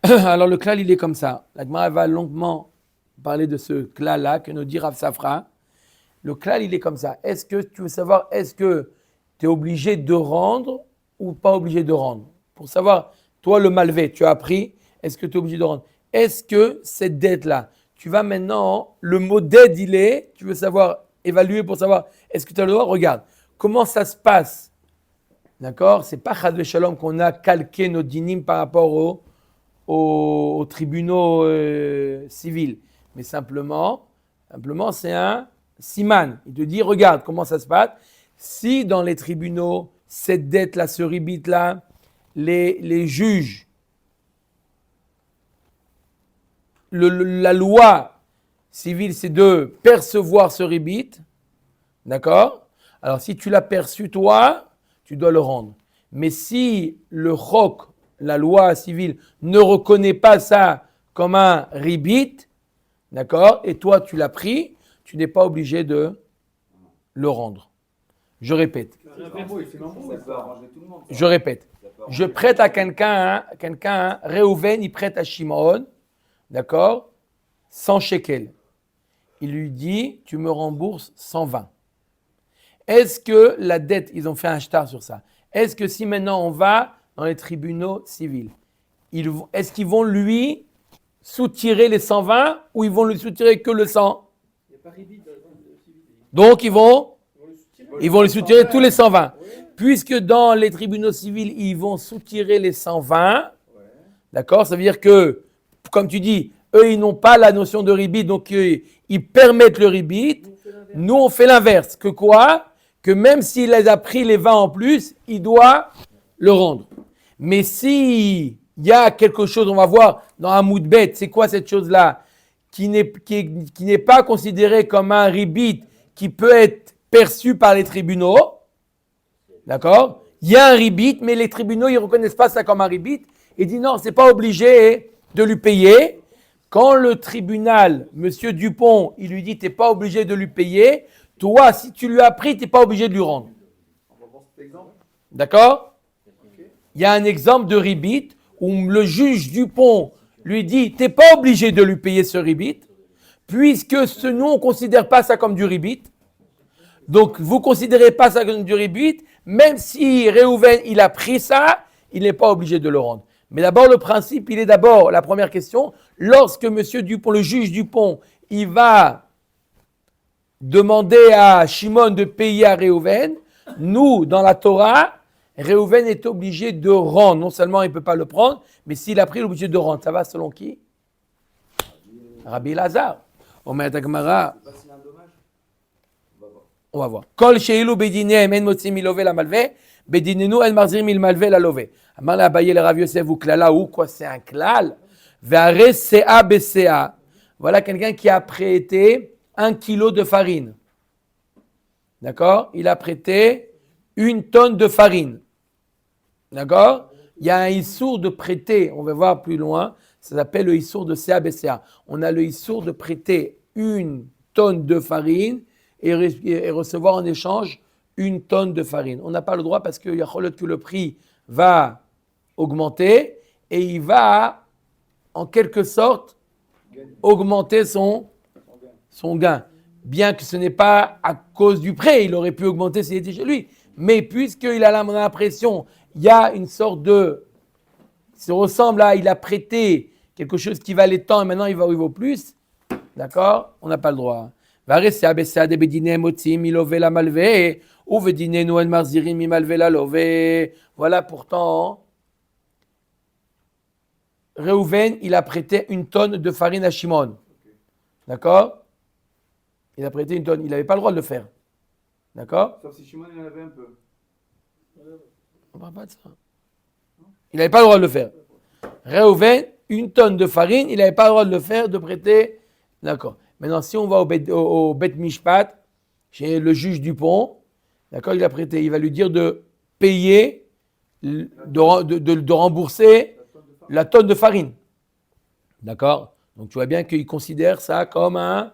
Alors le klal, il est comme ça. La Gemara va longuement parler de ce klal-là que nous dit Rav Safra. Le klal, il est comme ça. Est-ce que tu veux savoir, est-ce que tu es obligé de rendre ou pas obligé de rendre? Pour savoir, toi le malvé, tu as appris, est-ce que tu es obligé de rendre? Est-ce que cette dette-là, tu vas maintenant, le mot dette, tu veux savoir, évaluer pour savoir, est-ce que tu as le droit? Regarde, comment ça se passe? D'accord? C'est pas Chad Shalom qu'on a calqué nos dinim par rapport aux tribunaux civils, mais simplement c'est un siman. Il te dit, regarde comment ça se passe. Si dans les tribunaux, cette dette-là, ce ribit-là, les juges, la loi civile, c'est de percevoir ce ribit, d'accord? Alors si tu l'as perçu toi, tu dois le rendre. Mais si le chok, la loi civile, ne reconnaît pas ça comme un ribit, d'accord? Et toi tu l'as pris, tu n'es pas obligé de le rendre. Je répète. Je prête à quelqu'un, Réhouven, il prête à Shimon, d'accord, 100 shekels. Il lui dit, tu me rembourses 120. Est-ce que la dette, ils ont fait un shtar sur ça? Est-ce que si maintenant on va dans les tribunaux civils est-ce qu'ils vont lui soutirer les 120 ou ils vont lui soutirer que le 100?
Il n'y a pas ribit dans le civil.
Donc ils vont
Ils vont le soutirer.
lui soutirer tous les 120. Puisque dans les tribunaux civils, ils vont soutirer les 120, d'accord? Ça veut dire que, comme tu dis, eux, ils n'ont pas la notion de ribit, donc ils permettent le ribit. Nous, on fait l'inverse. Que quoi? Que même s'il les a pris les 20 en plus, il doit le rendre. Mais s'il y a quelque chose, on va voir dans un moudbet, c'est quoi cette chose-là? Qui n'est pas considéré comme un ribit qui peut être perçu par les tribunaux. D'accord? Il y a un ribit, mais les tribunaux, ils ne reconnaissent pas ça comme un ribit. Ils disent non, c'est pas obligé de lui payer. Quand le tribunal, monsieur Dupont, il lui dit t'es pas obligé de lui payer, toi, si tu lui as pris, t'es pas obligé de lui rendre.
On va voir cet exemple.
D'accord? Il y a un exemple de ribit où le juge Dupont lui dit t'es pas obligé de lui payer ce ribit, puisque nous, on ne considère pas ça comme du ribit. Donc, vous ne considérez pas ça comme du ribit, même si Réhouven, il a pris ça, il n'est pas obligé de le rendre. Mais d'abord, le principe, il est d'abord, la première question, lorsque monsieur Dupont, le juge Dupont, il va demander à Shimon de payer à Réhouven, nous, dans la Torah, Réhouven est obligé de rendre. Non seulement il ne peut pas le prendre, mais s'il a pris, il est obligé de rendre. Ça va selon qui? Rabbi Lazare. Omer Gemara. On va voir. Kol she'ilu bedinem en motzi milove la malve, bedinenu en marzir mil malve la love. Amar la Abaye le Rav Yosef ou klala ou quoi c'est un klal. Ve'are sea besea. Voilà quelqu'un qui a prêté 1 kilo de farine. D'accord? Il a prêté 1 tonne de farine. D'accord? Il y a un issour de prêter, on va voir plus loin, ça s'appelle le issour de sea besea. On a le issour de prêter 1 tonne de farine et recevoir en échange 1 tonne de farine. On n'a pas le droit parce qu'il y a que le prix va augmenter et il va, en quelque sorte, augmenter son gain. Bien que ce n'est pas à cause du prêt, il aurait pu augmenter s'il était chez lui. Mais puisqu'il a l'impression, il y a une sorte de... Ça ressemble à, il a prêté quelque chose qui valait tant et maintenant il vaut plus. D'accord? On n'a pas le droit. Voilà, pourtant, Réhouven, il a prêté 1 tonne de farine à Shimon. D'accord? Il a prêté 1 tonne. Il n'avait pas le droit de le faire. D'accord?
Sauf si Shimon il en avait un peu.
On ne parle pas de ça. Il n'avait pas le droit de le faire. Réhouven, 1 tonne de farine, il n'avait pas le droit de le faire, de prêter. D'accord. Maintenant, si on va au Bet Mishpat, chez le juge Dupont, d'accord, il a prêté, il va lui dire de payer, de rembourser la tonne de farine. D'accord? Donc tu vois bien qu'il considère ça comme un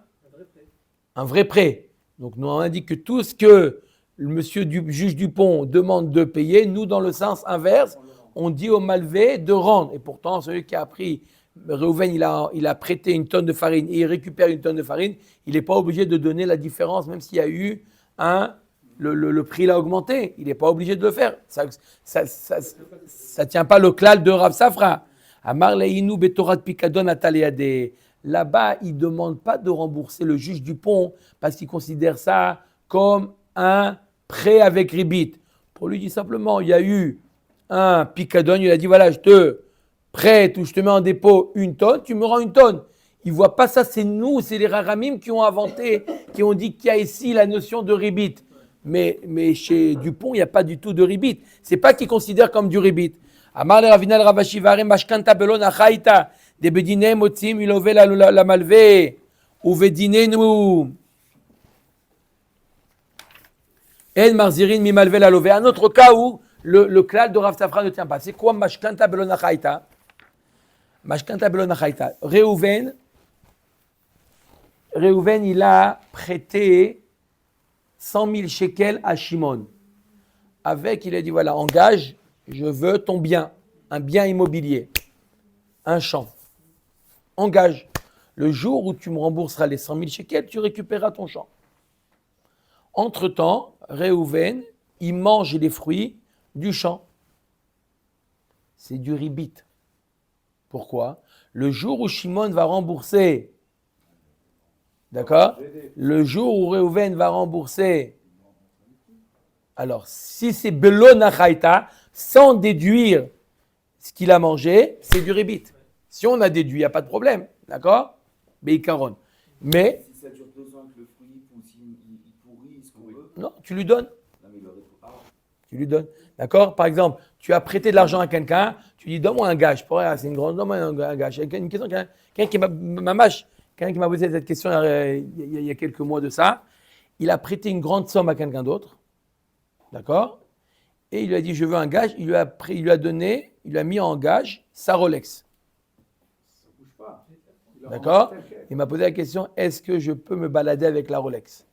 vrai prêt. Donc nous on indique que tout ce que le monsieur juge Dupont demande de payer, nous dans le sens inverse, on dit au malvé de rendre. Et pourtant, celui qui a pris, Réhouven, il a prêté 1 tonne de farine et il récupère 1 tonne de farine, il n'est pas obligé de donner la différence, même s'il y a eu le prix l'a augmenté. Il n'est pas obligé de le faire. Ça tient pas le klal de Rav Safra. Amar leinu betorat pikadon ataliade. Là-bas, il ne demande pas de rembourser le juge Dupont parce qu'il considère ça comme un prêt avec ribit. Pour lui, il dit simplement, il y a eu un picadon, il a dit voilà, je te prête ou je te mets en dépôt 1 tonne, tu me rends 1 tonne. Il ne voit pas ça, c'est nous, c'est les Raramim qui ont inventé, qui ont dit qu'il y a ici la notion de ribit. Mais chez Dupont, il n'y a pas du tout de ribit. Ce n'est pas qu'il considère comme du ribit. Amar le Ravinal Ravashivare mashkanta belon achaita de bedine motzim ilove la malve ou vedinenu en marzirin mi malve la love. Un autre cas où le klal de Rav Safra ne tient pas. C'est quoi mashkanta belon achaita? Mashkanta belon achaita. Réhouven, il a prêté 100 000 shekels à Shimon. Il a dit voilà, engage, je veux ton bien, un bien immobilier, un champ. Engage. Le jour où tu me rembourseras les 100 000 shekels, tu récupéreras ton champ. Entre-temps, Réhouven, il mange les fruits du champ. C'est du ribit. Pourquoi? Le jour où Shimon va rembourser, d'accord? Le jour où Reuven va rembourser, alors si c'est Belo Nachaita, sans déduire ce qu'il a mangé, c'est du rébit. Si on a déduit, il n'y a pas de problème, d'accord? Beikaron. Mais,
Si ça dure 2 ans que le fruit pousse, il pourrit, ce qu'on veut.
non, tu lui donnes.
Non, mais il aurait. Ah,
Tu lui donnes. D'accord? Par exemple, tu as prêté de l'argent à quelqu'un, tu dis donne-moi un gage. C'est une grande, donne-moi un gage. Une question, quelqu'un qui m'a posé cette question il y a quelques mois de ça. Il a prêté une grande somme à quelqu'un d'autre. D'accord? Et il lui a dit je veux un gage. Il lui a mis en gage sa Rolex.
Ça bouge pas.
D'accord? Il m'a posé la question est-ce que je peux me balader avec la Rolex?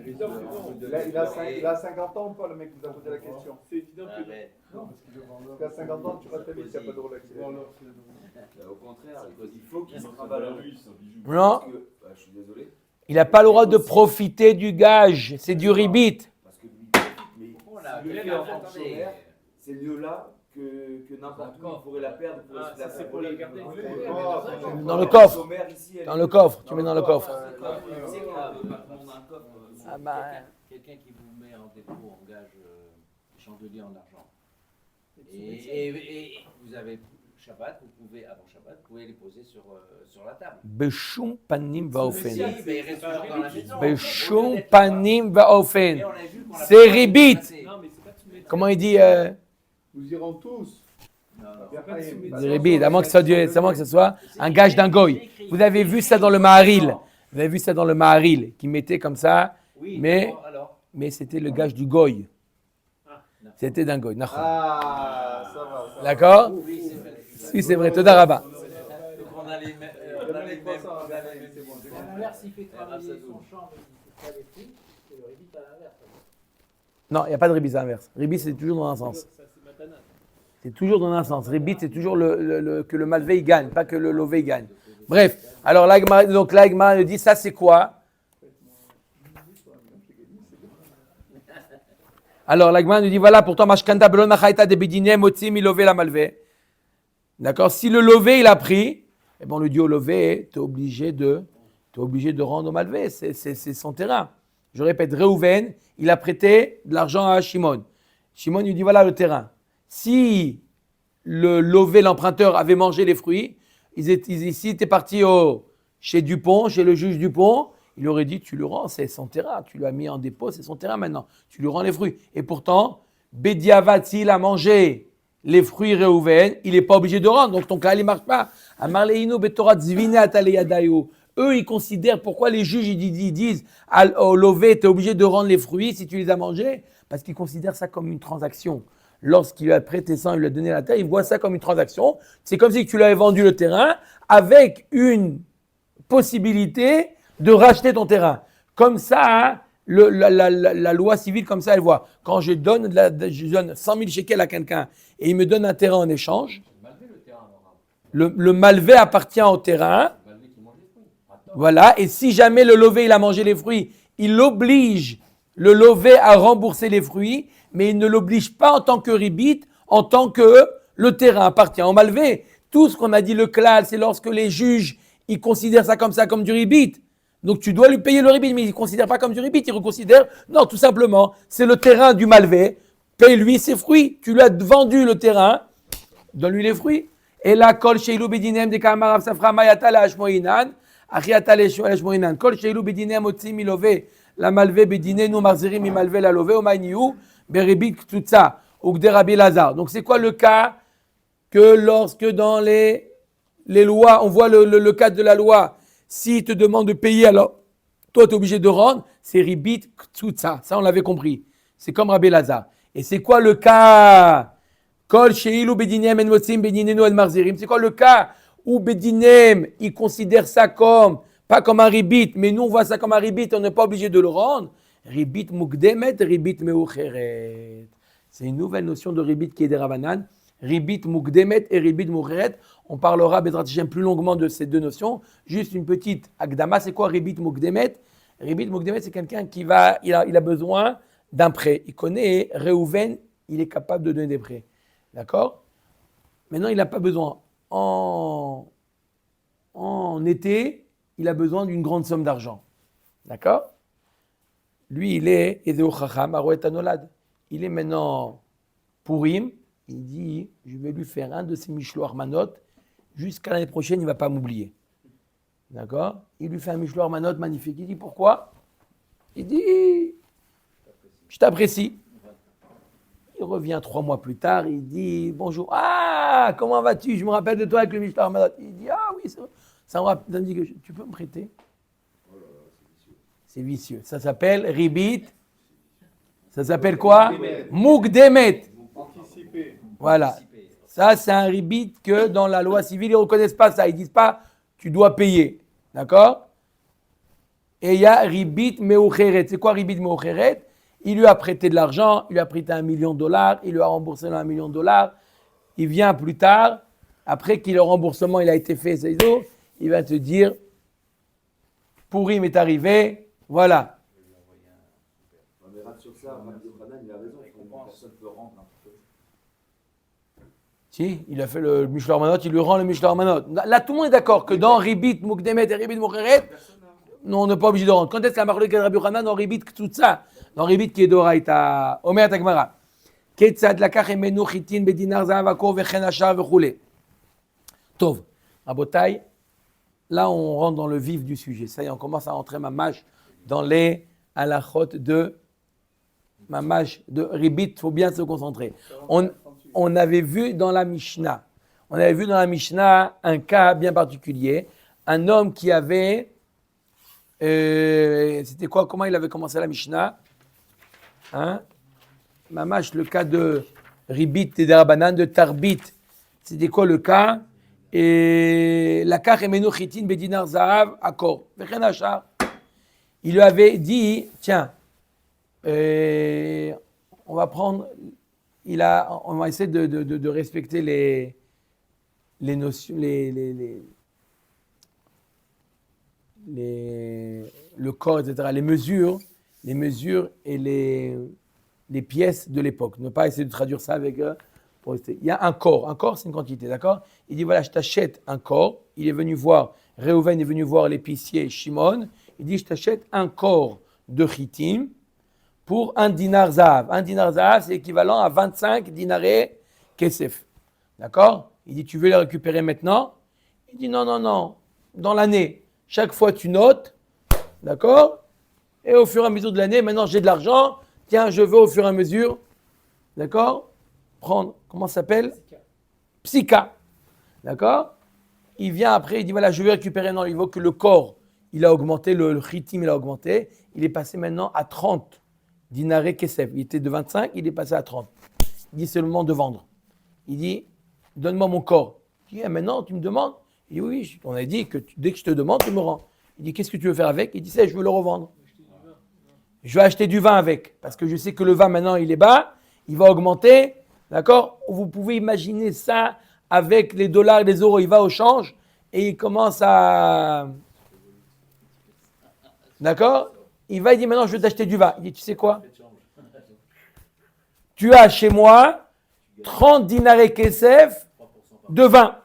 Il a 50 ans, pas le mec qui vous a posé la question.
C'est évident que.
Parce qu'à 50 ans, tu restes vite, il n'y a pas de Rolex.
au contraire, il faut qu'il se travaille.
Non.
Je suis désolé.
Il n'a pas le droit de profiter du gage. C'est du ribit.
Parce que lui, c'est mieux là que n'importe où. Il pourrait la perdre.
Ça, c'est pour la garder.
Dans le coffre. Dans le coffre. Tu mets dans le coffre. Ah bah,
Quelqu'un qui vous met en dépôt, en gage, des chandeliers en argent. Et vous avez Shabbat, vous pouvez, avant Shabbat, vous pouvez les poser sur la table.
Beshum panim vaofen.
Si, mais il reste toujours dans la maison.
Beshum panim vaofen.
Et on a vu qu'on l'a
C'est
pas
ribit.
passé.
Non, mais c'est pas de soumettre.
Comment il dit
Nous irons tous.
Non, non.
Il y a pas une-
c'est ribit, à moins que ce soit un gage d'un goy. Vous avez vu ça dans le Maharil. Vous avez vu ça dans le Maharil, qui mettait comme ça,
Oui,
mais-
alors,
mais c'était le gage du goy. C'était d'un goy. Nachon.
Ah, ça va.
D'accord?
oui, c'est vrai.
Oui, c'est vrai. Toda Rabba.
Donc on a les mêmes.
C'est bon.
À l'inverse, il fait travailler son champ, mais il fait pas les fruits, c'est le rébit à l'inverse.
Non, il n'y a pas de ribis à l'inverse. Ribis, c'est toujours dans un sens.
Ça, c'est matana.
C'est toujours dans un sens. Ribit, c'est toujours que le malvé il gagne, pas que le lové il gagne. Bref, alors l'agma nous dit ça c'est quoi? Alors l'agma nous dit voilà pourtant mashkanta belon machaita de bidine motzi mi lové la malvé. D'accord? Si le lové il a pris, eh ben on lui dit au lové tu es obligé de rendre au malvé, c'est son terrain. Je répète, Reuven, il a prêté de l'argent à Shimon. Shimon lui dit voilà le terrain. Si le lové, l'emprunteur, avait mangé les fruits, ils étaient partis chez Dupont, chez le juge Dupont, il aurait dit tu le rends, c'est son terrain, tu l'as mis en dépôt, c'est son terrain maintenant, tu lui rends les fruits. Et pourtant, Bediavat, s'il a mangé les fruits Reuven, il n'est pas obligé de rendre, donc ton cas, il ne marche pas. Amarleinu betorat zvine ataleyadayu. Eux, ils considèrent pourquoi les juges ils disent au lové, tu es obligé de rendre les fruits si tu les as mangés, parce qu'ils considèrent ça comme une transaction. Lorsqu'il a prêté ça, il lui a donné la terre, il voit ça comme une transaction. C'est comme si tu lui avais vendu le terrain avec une possibilité de racheter ton terrain. Comme ça, hein, la loi civile, comme ça, elle voit. Quand je donne 100 000 shekels à quelqu'un et il me donne un terrain en échange, le malvé appartient au terrain. Voilà, et si jamais le lové il a mangé les fruits, il oblige le lové à rembourser les fruits, mais il ne l'oblige pas en tant que ribit, en tant que le terrain appartient au malvé. Tout ce qu'on a dit le klal, c'est lorsque les juges ils considèrent ça comme du ribit. Donc tu dois lui payer le ribit, mais ils ne considèrent pas comme du ribit, ils reconsidèrent, non, tout simplement, c'est le terrain du malvé, paye-lui ses fruits. Tu lui as vendu le terrain, donne-lui les fruits. Et là, kol sheilou bedinem de kamarav safra mayata la hashmoinan, achiata la hashmoinan, kol sheilou bedinem otzi milové, la malvé bedine nous marzirim mi malvé la lové, omainiou, beribit ktutsa, ugde Rabbi Lazar. Donc c'est quoi le cas que lorsque dans les lois, on voit le cadre de la loi, s'il te demande de payer, alors toi tu es obligé de rendre, c'est ribit ktutsa. Ça on l'avait compris. C'est comme Rabbi Lazar. Et c'est quoi le cas? Kol sheilou bedinem en motzim bedinenu en marzirim. C'est quoi le cas où bedinem, il considère ça comme, pas comme un ribit, mais nous on voit ça comme un ribit, on n'est pas obligé de le rendre. Ribit mukdemet, ribit meucheret. C'est une nouvelle notion de ribit qui est des Ravanan. Ribit mukdemet et ribit meucheret. On parlera, Bezrat Hashem, plus longuement de ces deux notions. Juste une petite akdama, c'est quoi ribit mukdemet? Ribit mukdemet, c'est quelqu'un qui il a besoin d'un prêt. Il connaît Reuven, il est capable de donner des prêts. D'accord? Maintenant, il n'a pas besoin. en été, il a besoin d'une grande somme d'argent. D'accord? Lui, il est Edeo Chacham, Aroet Anolad. Il est maintenant Purim. Il dit, je vais lui faire un de ses Mishlo Armanot. Jusqu'à l'année prochaine, il ne va pas m'oublier. D'accord? Il lui fait un Mishlo Armanot magnifique. Il dit, pourquoi? Il dit, je t'apprécie. Il revient 3 mois plus tard, il dit, bonjour. Ah, comment vas-tu? Je me rappelle de toi avec le Mishlo Armanot. Il dit, ah oui, c'est vrai. Ça me dit que tu peux me prêter? C'est vicieux. Ça s'appelle ribit. Ça s'appelle quoi? Mukdemet.
Anticipé.
Voilà. Ça, c'est un ribit que dans la loi civile, ils ne reconnaissent pas ça. Ils ne disent pas, tu dois payer. D'accord? Et il y a ribit meucheret. C'est quoi ribit meucheret? Il lui a prêté de l'argent, il lui a prêté $1 million, il lui a remboursé $1 million. Il vient plus tard, après que le remboursement il a été fait, il va te dire, Purim est arrivé. Voilà.
On verra sur ça, Rabbi Yochanan, il a raison, personne ne peut rendre un peu.
Si, il a fait le Mishlo Armanot, il lui rend le Mishlo Armanot. Là, tout le monde est d'accord que dans Ribit, Mukdemet et Ribit Moucheret, non, on n'est pas obligé de rendre. Quand est-ce que la marque de Rabbi Yochanan dans Ribit Ktutsa, dans Ribit qui est d'Oraïta, Omer Tagmara, Ketzad lakach emenu chitin bedinar zahav akor vechen hashar vechule. Tov, Rabotai, là on rentre dans le vif du sujet. Ça y est, on commence à rentrer mamash dans les halachot de mamash de Ribit. Il faut bien se concentrer. On avait vu dans la Mishnah, un cas bien particulier, un homme qui avait, c'était quoi, comment il avait commencé la Mishnah, hein? Mamash, le cas de Ribit et d'Arabanan, de Tarbit, c'était quoi le cas? Et la kach emenu chitin bedinar zahav akor vechen hashar. Il lui avait dit, tiens, on va prendre, on va essayer de respecter les notions, le corps, etc., les mesures et les pièces de l'époque. Ne pas essayer de traduire ça avec pour rester. Il y a un corps c'est une quantité, d'accord? Il dit voilà, je t'achète un corps. Il est venu voir, Réhouven est venu voir l'épicier Shimon. Il dit je t'achète un corps de chitim pour un dinar zahav. Un dinar zahav, c'est équivalent à 25 dinarés kesef. D'accord? Il dit tu veux les récupérer maintenant? Il dit non, dans l'année. Chaque fois tu notes, d'accord? Et au fur et à mesure de l'année, maintenant j'ai de l'argent. Tiens, je veux au fur et à mesure, d'accord, prendre, comment ça s'appelle? Psyka. D'accord? Il vient après, il dit voilà, je vais récupérer. Non, il voit que le corps, il a augmenté, le chitim, il a augmenté. Il est passé maintenant à 30 dinarés kesef. Il était de 25, il est passé à 30. Il dit c'est le moment de vendre. Il dit donne-moi mon corps. Il dit maintenant tu me demandes? Il dit oui, on a dit que dès que je te demande, tu me rends. Il dit qu'est-ce que tu veux faire avec? Il dit je veux le revendre. Je vais acheter du vin avec, parce que je sais que le vin maintenant il est bas, il va augmenter, d'accord? Vous pouvez imaginer ça avec les dollars et les euros, il va au change et il commence à... D'accord? Il dit maintenant je vais t'acheter du vin. Il dit tu sais quoi? Tu as chez moi 30 dinarés kesef de vin.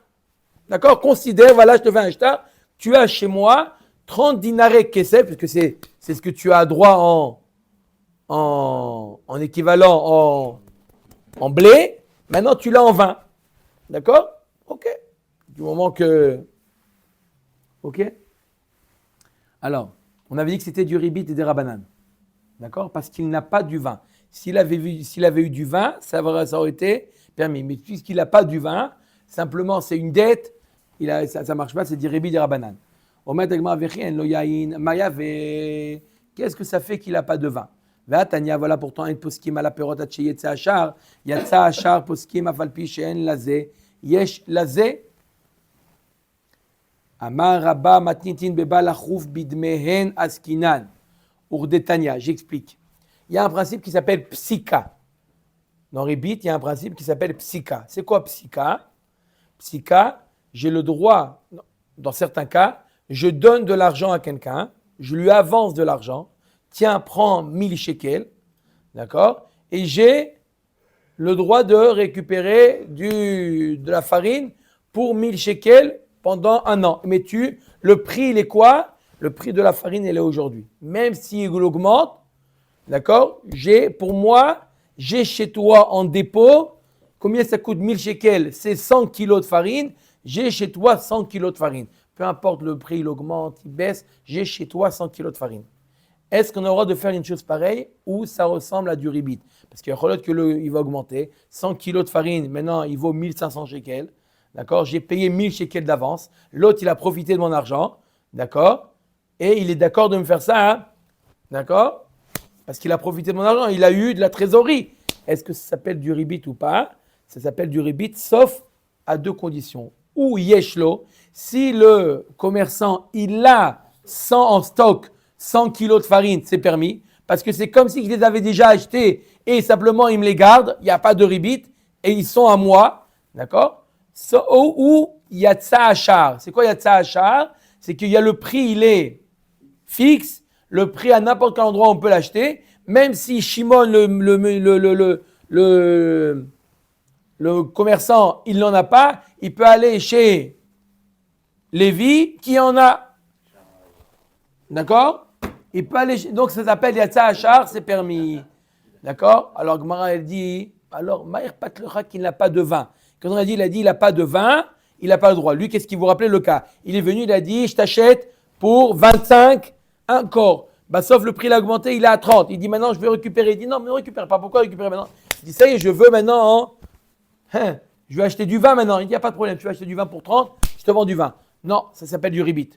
D'accord? Considère, voilà, je te fais un shtar. Tu as chez moi 30 dinarés kesef, parce que c'est ce que tu as droit en équivalent en blé. Maintenant, tu l'as en vin. D'accord? Ok. Du moment que... Ok? Alors, on avait dit que c'était du ribit et des rabanan. D'accord? Parce qu'il n'a pas du vin. S'il avait eu du vin, ça aurait été permis. Mais puisqu'il n'a pas du vin, simplement, c'est une dette. Ça ne marche pas, c'est du ribit et des rabanan. Qu'est-ce que ça fait qu'il n'a pas de vin? Voilà pourtant un poskim à la perot at sheyetza ashar, yatza ashar poskim afalpi she'en laze, yesh laze. Amar rabba matnitin beba lachuf bidmehen askinan. Urdetania, j'explique. Il y a un principe qui s'appelle psyka. Dans Ribit, il y a un principe qui s'appelle psyka. C'est quoi psyka? Psyka, j'ai le droit, dans certains cas, je donne de l'argent à quelqu'un, je lui avance de l'argent, tiens, prends 1000 shekels, d'accord? Et j'ai le droit de récupérer de la farine pour 1000 shekels pendant un an. Mais le prix, il est quoi? Le prix de la farine, il est aujourd'hui. Même s'il augmente, d'accord? Pour moi, j'ai chez toi en dépôt, combien ça coûte 1000 shekels? C'est 100 kilos de farine. J'ai chez toi 100 kilos de farine. Peu importe le prix, il augmente, il baisse, j'ai chez toi 100 kilos de farine. Est-ce qu'on a le droit de faire une chose pareille ou ça ressemble à du ribit? Parce qu'il y a peut-être qu'il va augmenter. 100 kilos de farine, maintenant, il vaut 1500 shekels. D'accord? J'ai payé 1000 shekels d'avance. L'autre, il a profité de mon argent. D'accord? Et il est d'accord de me faire ça. Hein? D'accord? Parce qu'il a profité de mon argent. Il a eu de la trésorerie. Est-ce que ça s'appelle du ribit ou pas? Ça s'appelle du ribit, sauf à deux conditions. Ou yeshlo, si le commerçant, il a 100 en stock, 100 kilos de farine, c'est permis. Parce que c'est comme s'il les avait déjà achetés et simplement il me les garde. Il n'y a pas de ribit et ils sont à moi. D'accord? Ou yatsa achar. C'est quoi yatsa achar? C'est qu'il y a le prix, il est fixe. Le prix à n'importe quel endroit, on peut l'acheter. Même si Shimon, le commerçant, il n'en a pas, il peut aller chez Lévi qui en a. D'accord? Il peut aller donc ça s'appelle Yatsa Achar, c'est permis. D'accord? Alors Gemara elle dit, alors Maïr Patlecha qui n'a pas de vin. Quand on a dit, il n'a pas de vin, il n'a pas le droit. Lui, qu'est-ce qu'il vous rappelait le cas? Il est venu, il a dit, je t'achète pour 25 un corps. Bah, sauf le prix l'a augmenté, il est à 30. Il dit maintenant je vais récupérer. Il dit non, mais ne récupère pas. Pourquoi récupérer maintenant? Il dit ça y est, je veux maintenant. Je vais acheter du vin maintenant. Il dit il n'y a pas de problème, tu vas acheter du vin pour 30, je te vends du vin. Non, ça s'appelle du ribit.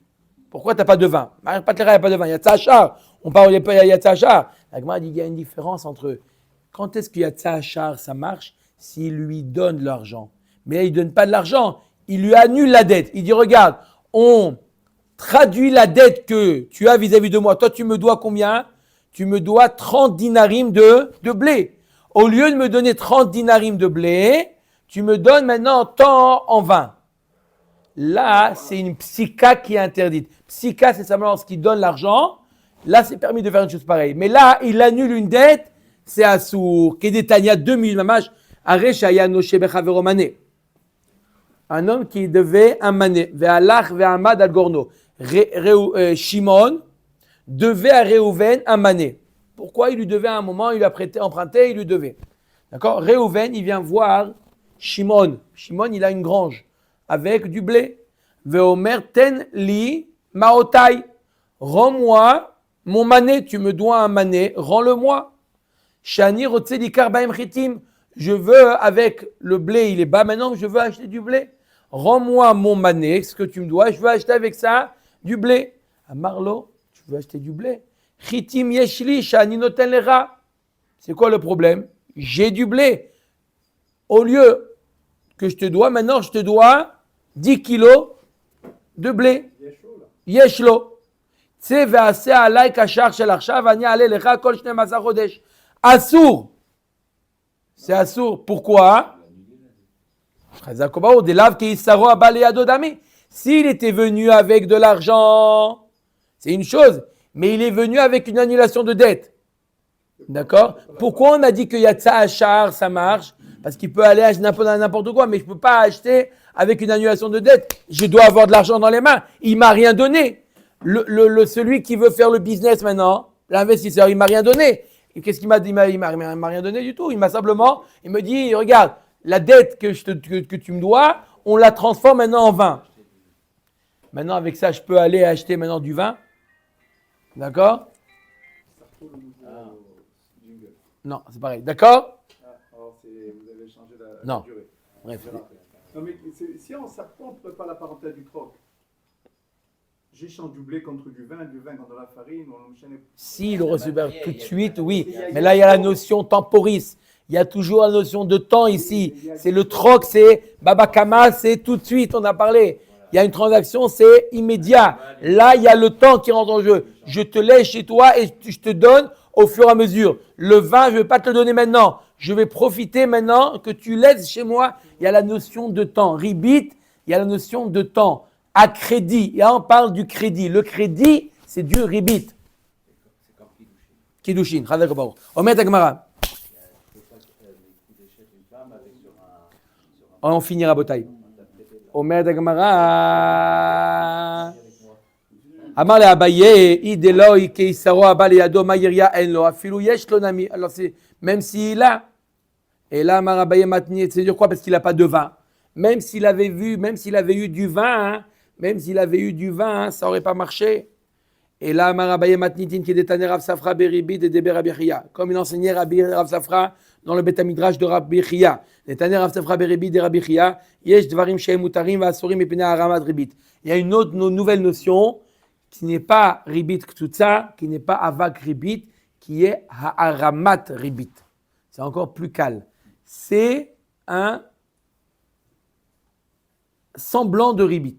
Pourquoi tu n'as pas de vin? Il n'y a pas de vin, il y a Tzachar. On parle, il y a Tzachar. La Gemara dit qu'il y a une différence entre quand est-ce qu'il y a Tzachar, ça marche, s'il lui donne de l'argent. Mais là, il ne donne pas de l'argent, il lui annule la dette. Il dit regarde, on traduit la dette que tu as vis-à-vis de moi. Toi, tu me dois combien? Tu me dois 30 dinarim de blé. Au lieu de me donner 30 dinarim de blé, tu me donnes maintenant tant en vin. Là, c'est une psycha qui est interdite. Psycha, c'est simplement ce qui donne l'argent. Là, c'est permis de faire une chose pareille. Mais là, il annule une dette, c'est assour. Kedetania 2000 mamash, areshaya noshe bechavero mané. Un homme qui devait un mané. Ve'alach ve'amad al gorno. Shimon devait à Réhouven un mané. Pourquoi il lui devait à un moment? Il lui a emprunté, il lui devait. D'accord? Réhouven, il vient voir Shimon. Shimon, il a une grange avec du blé. Veomer ten li maotai. Rends-moi mon mané. Tu me dois un mané, rends-le-moi. Shani rotse likar baem chitim. Je veux, avec le blé, il est bas maintenant, je veux acheter du blé. Rends-moi mon mané, ce que tu me dois, je veux acheter avec ça du blé. À Marlo, tu veux acheter du blé. Chitim yeshli shani noten lera. C'est quoi le problème? J'ai du blé. Au lieu que je te dois, maintenant je te dois 10 kilos de blé. Yeshlo. Tse ve'ase alay kashar shel arshav ani ale lecha kol 12 chodesh. Assour. C'est assour. Pourquoi? S'il était venu avec de l'argent, c'est une chose, mais il est venu avec une annulation de dette. D'accord? Pourquoi on a dit que Yatsa Achar, ça marche? Parce qu'il peut aller acheter n'importe quoi, mais je ne peux pas acheter avec une annulation de dette. Je dois avoir de l'argent dans les mains. Il ne m'a rien donné. Celui qui veut faire le business maintenant, l'investisseur, il ne m'a rien donné. Et qu'est-ce qu'il m'a dit? Il m'a rien donné du tout. Il me dit, regarde, la dette que tu me dois, on la transforme maintenant en vin. Maintenant, avec ça, je peux aller acheter maintenant du vin. D'accord? Non, c'est pareil. D'accord?
Alors, vous avez changé la
Non.
durée.
Bref.
Non, mais si on ne peut pas la parenthèse du troc. J'échange du blé contre du vin contre la farine.
Si le receveur tout de suite, oui. Mais là, il y a la notion temporis. Il y a toujours la notion de temps ici. C'est le troc, c'est Babakama, c'est tout de suite, on a parlé. Il y a une transaction, c'est immédiat. Là, il y a le temps qui rentre en jeu. Je te laisse chez toi et je te donne au fur et à mesure. Le vin, je ne vais pas te le donner maintenant. Je vais profiter maintenant que tu laisses chez moi. Il y a la notion de temps. Ribit, il y a la notion de temps. À crédit. Et là, on parle du crédit. Le crédit, c'est du ribit.
C'est comme
Kiddushin. Kiddushin. Omet Agmara. On finira bataille. Omer Dagmara. Amar le Abaye, Ideloi, Keisaro, Abal et Ado, Maïria, Enlo, Afilou, Yesh, Lonami. Alors, c'est même s'il a, et là, Amar Abaye Matni, c'est dire quoi? Parce qu'il n'a pas de vin. Même s'il avait eu du vin, ça n'aurait pas marché. Et là, Amar Abaye Matnitin, qui est détané Rav Safra, Beribid et Debe Rabbi Chia. Comme il enseignait Rav Safra dans le Beth Midrash de Rabbi Chia. Détané Rav Safra, Beribid et Rabbi Chia, Yesh, Dvarim, Shehem, Mutarim, Vasorim, et Pina, Aramad, Ribit. Il y a une autre nouvelle notion qui n'est pas Ribit Ktutsa, qui n'est pas Avak Ribit, qui est Ha'aramat Ribit. C'est encore plus calme. C'est un semblant de Ribit.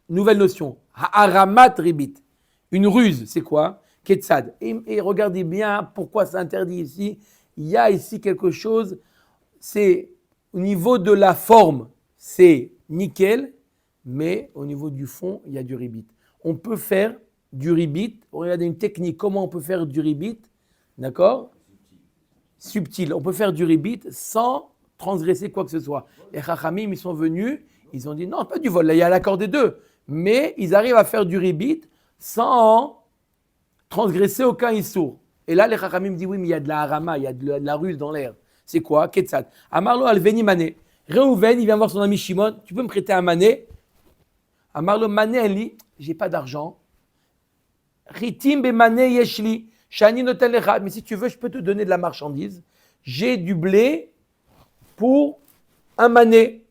Nouvelle notion. Ha'aramat Ribit. Une ruse, c'est quoi? Ketsad. Et regardez bien pourquoi c'est interdit ici. Il y a ici quelque chose, c'est au niveau de la forme, c'est nickel, mais au niveau du fond, il y a du Ribit. On peut faire du ribit. Regardez une technique. Comment on peut faire du ribit? D'accord? Subtil. On peut faire du ribit sans transgresser quoi que ce soit. Les Chachamim, ils sont venus, ils ont dit non, pas du vol. Là, il y a l'accord des deux. Mais ils arrivent à faire du ribit sans transgresser aucun issour. Et là, les Chachamim disent oui, mais il y a de la harama, il y a de la ruse dans l'air. C'est quoi? Ketsad. Amarlo alveni mané. Reuven, il vient voir son ami Shimon. Tu peux me prêter un mané? Amarlo mané, elle dit j'ai pas d'argent. Ritim be mané yeshli. Shani noten lecha. Mais si tu veux, je peux te donner de la marchandise. J'ai du blé pour un mané.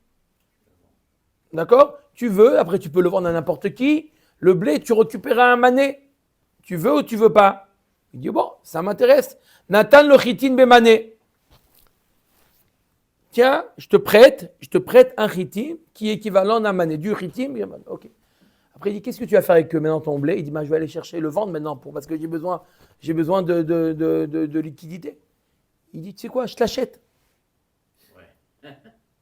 D'accord? Tu veux, après tu peux le vendre à n'importe qui. Le blé, tu récupéreras un mané. Tu veux ou tu veux pas? Il dit bon, ça m'intéresse. Nathan le chitin be mané. Tiens, je te prête un chitim qui est équivalent d'un mané. Du chitim, ok. Après, il dit, qu'est-ce que tu vas faire avec maintenant ton blé? Il dit, je vais aller chercher le vendre maintenant parce que j'ai besoin de liquidité. Il dit, tu sais quoi, je te l'achète. Ouais.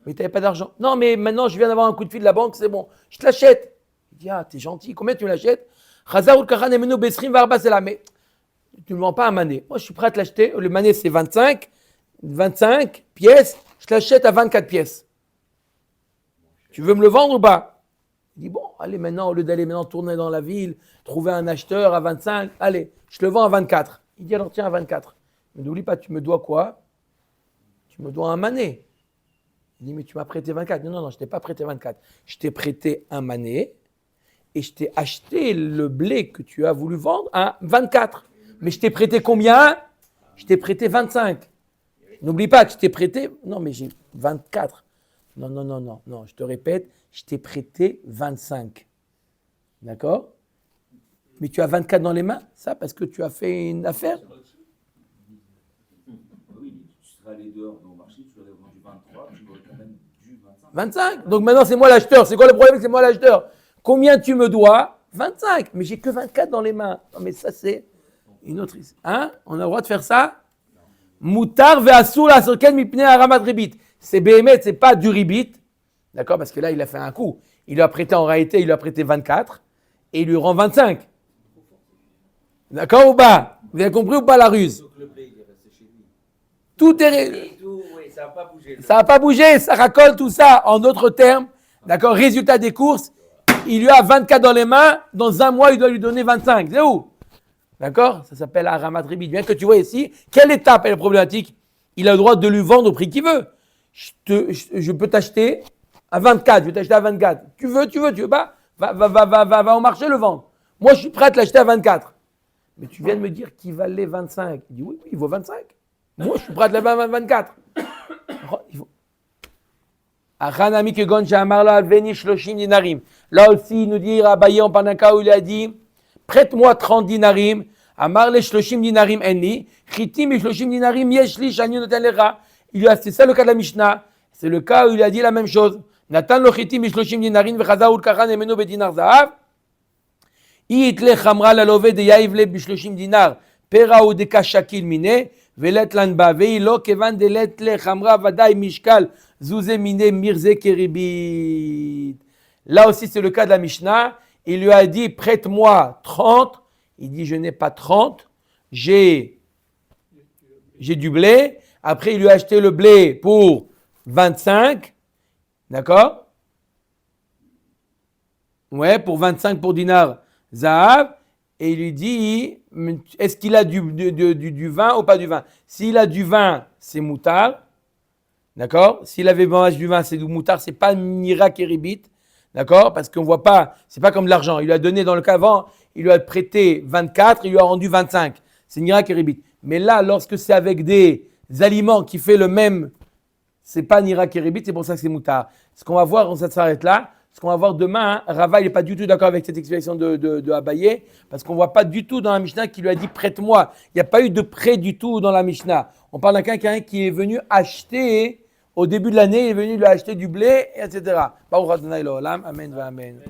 Mais tu n'avais pas d'argent. Non, mais maintenant, je viens d'avoir un coup de fil de la banque, c'est bon. Je te l'achète. Il dit, t'es gentil. Combien tu me l'achètes? Mais tu ne me vends pas un mané. Moi, je suis prêt à te l'acheter. Le mané, c'est 25 pièces. Je te l'achète à 24 pièces. Tu veux me le vendre ou pas? Il dit, bon, allez maintenant, au lieu d'aller maintenant tourner dans la ville, trouver un acheteur à 25, allez, je te le vends à 24. Il dit, alors tiens, à 24. Mais n'oublie pas, tu me dois quoi? Tu me dois un mané. Il dit, mais tu m'as prêté 24. Non, je ne t'ai pas prêté 24. Je t'ai prêté un mané et je t'ai acheté le blé que tu as voulu vendre à 24. Mais je t'ai prêté combien? Je t'ai prêté 25. N'oublie pas que je t'ai prêté... Non, mais j'ai 24. Non, je te répète, je t'ai prêté 25. D'accord? Mais tu as 24 dans les mains, ça, parce que tu as fait une affaire?
Oui, tu seras allé dehors au marché, tu aurais vendu 23, tu aurais quand même dû 25.
25? Donc maintenant, c'est moi l'acheteur. C'est quoi le problème? C'est moi l'acheteur. Combien tu me dois? 25. Mais j'ai que 24 dans les mains. Non, mais ça, c'est une autre... Hein? On a le droit de faire ça? Moutar ve'asur la sorken mipnei haramat ribit. C'est béhémet, c'est pas du ribit. D'accord? Parce que là, il a fait un coup. Il lui a prêté, en réalité, il lui a prêté 24 et il lui rend 25. D'accord ou pas? Vous avez compris ou pas la ruse?
Donc le blé, il est resté chez lui.
Tout est...
Tout, oui, ça n'a pas bougé.
Ça n'a pas bougé, ça racole tout ça. En d'autres termes, d'accord? Résultat des courses, il lui a 24 dans les mains. Dans un mois, il doit lui donner 25. C'est où? D'accord? Ça s'appelle haramat ribit. Bien que tu vois ici, quelle étape est la problématique? Il a le droit de lui vendre au prix qu'il veut. Je peux t'acheter à 24, je vais t'acheter à 24. Tu veux pas? Va au marché le vendre. Moi, je suis prêt à te l'acheter à 24. Mais tu viens de me dire qu'il valait 25. Il dit oui, il vaut 25. Moi, je suis prêt à te l'acheter à 24. Là aussi, il nous dit, Abaye en Panaka, où il a dit, prête-moi 30 dinarim. Amar le shloshim dinarim enli. Chitim et shloshim dinarim yeshli shani noten lecha. C'est ça le cas de la Mishnah. C'est le cas où il a dit la même chose. Natan lo chitim et shloshim dinarim vechaza ul kachan emeno bedinar zahav. Itle chamra la love de yaivle bishloshim dinar. Pera ou de kashakil mine. Velet lanba. Veilo kevan de letle chamra vadai mishkal. Zouze mine mirze keribit. Là aussi, c'est le cas de la Mishnah. Il lui a dit, prête-moi 30. Il dit, je n'ai pas 30. J'ai du blé. Après, il lui a acheté le blé pour 25. D'accord? Ouais, pour 25 pour dinar Zahav. Et il lui dit, est-ce qu'il a du vin ou pas du vin? S'il a du vin, c'est moutar. D'accord? S'il avait du vin, c'est du moutar, c'est pas nira kéribit. D'accord? Parce qu'on voit pas, c'est pas comme de l'argent. Il lui a donné dans le cas avant, il lui a prêté 24, il lui a rendu 25. C'est nira kéribit. Mais là, lorsque c'est avec des aliments qui fait le même, c'est pas nira kéribit, c'est pour ça que c'est moutar. Ce qu'on va voir, ça s'arrête là. Ce qu'on va voir demain, Rava, il n'est pas du tout d'accord avec cette explication de Abaye, parce qu'on ne voit pas du tout dans la Mishnah qui lui a dit prête-moi. Il n'y a pas eu de prêt du tout dans la Mishnah. On parle d'un quelqu'un qui est venu acheter, au début de l'année, il est venu lui acheter du blé, etc. Baruch Adonai L'Olam, Amen, Amen.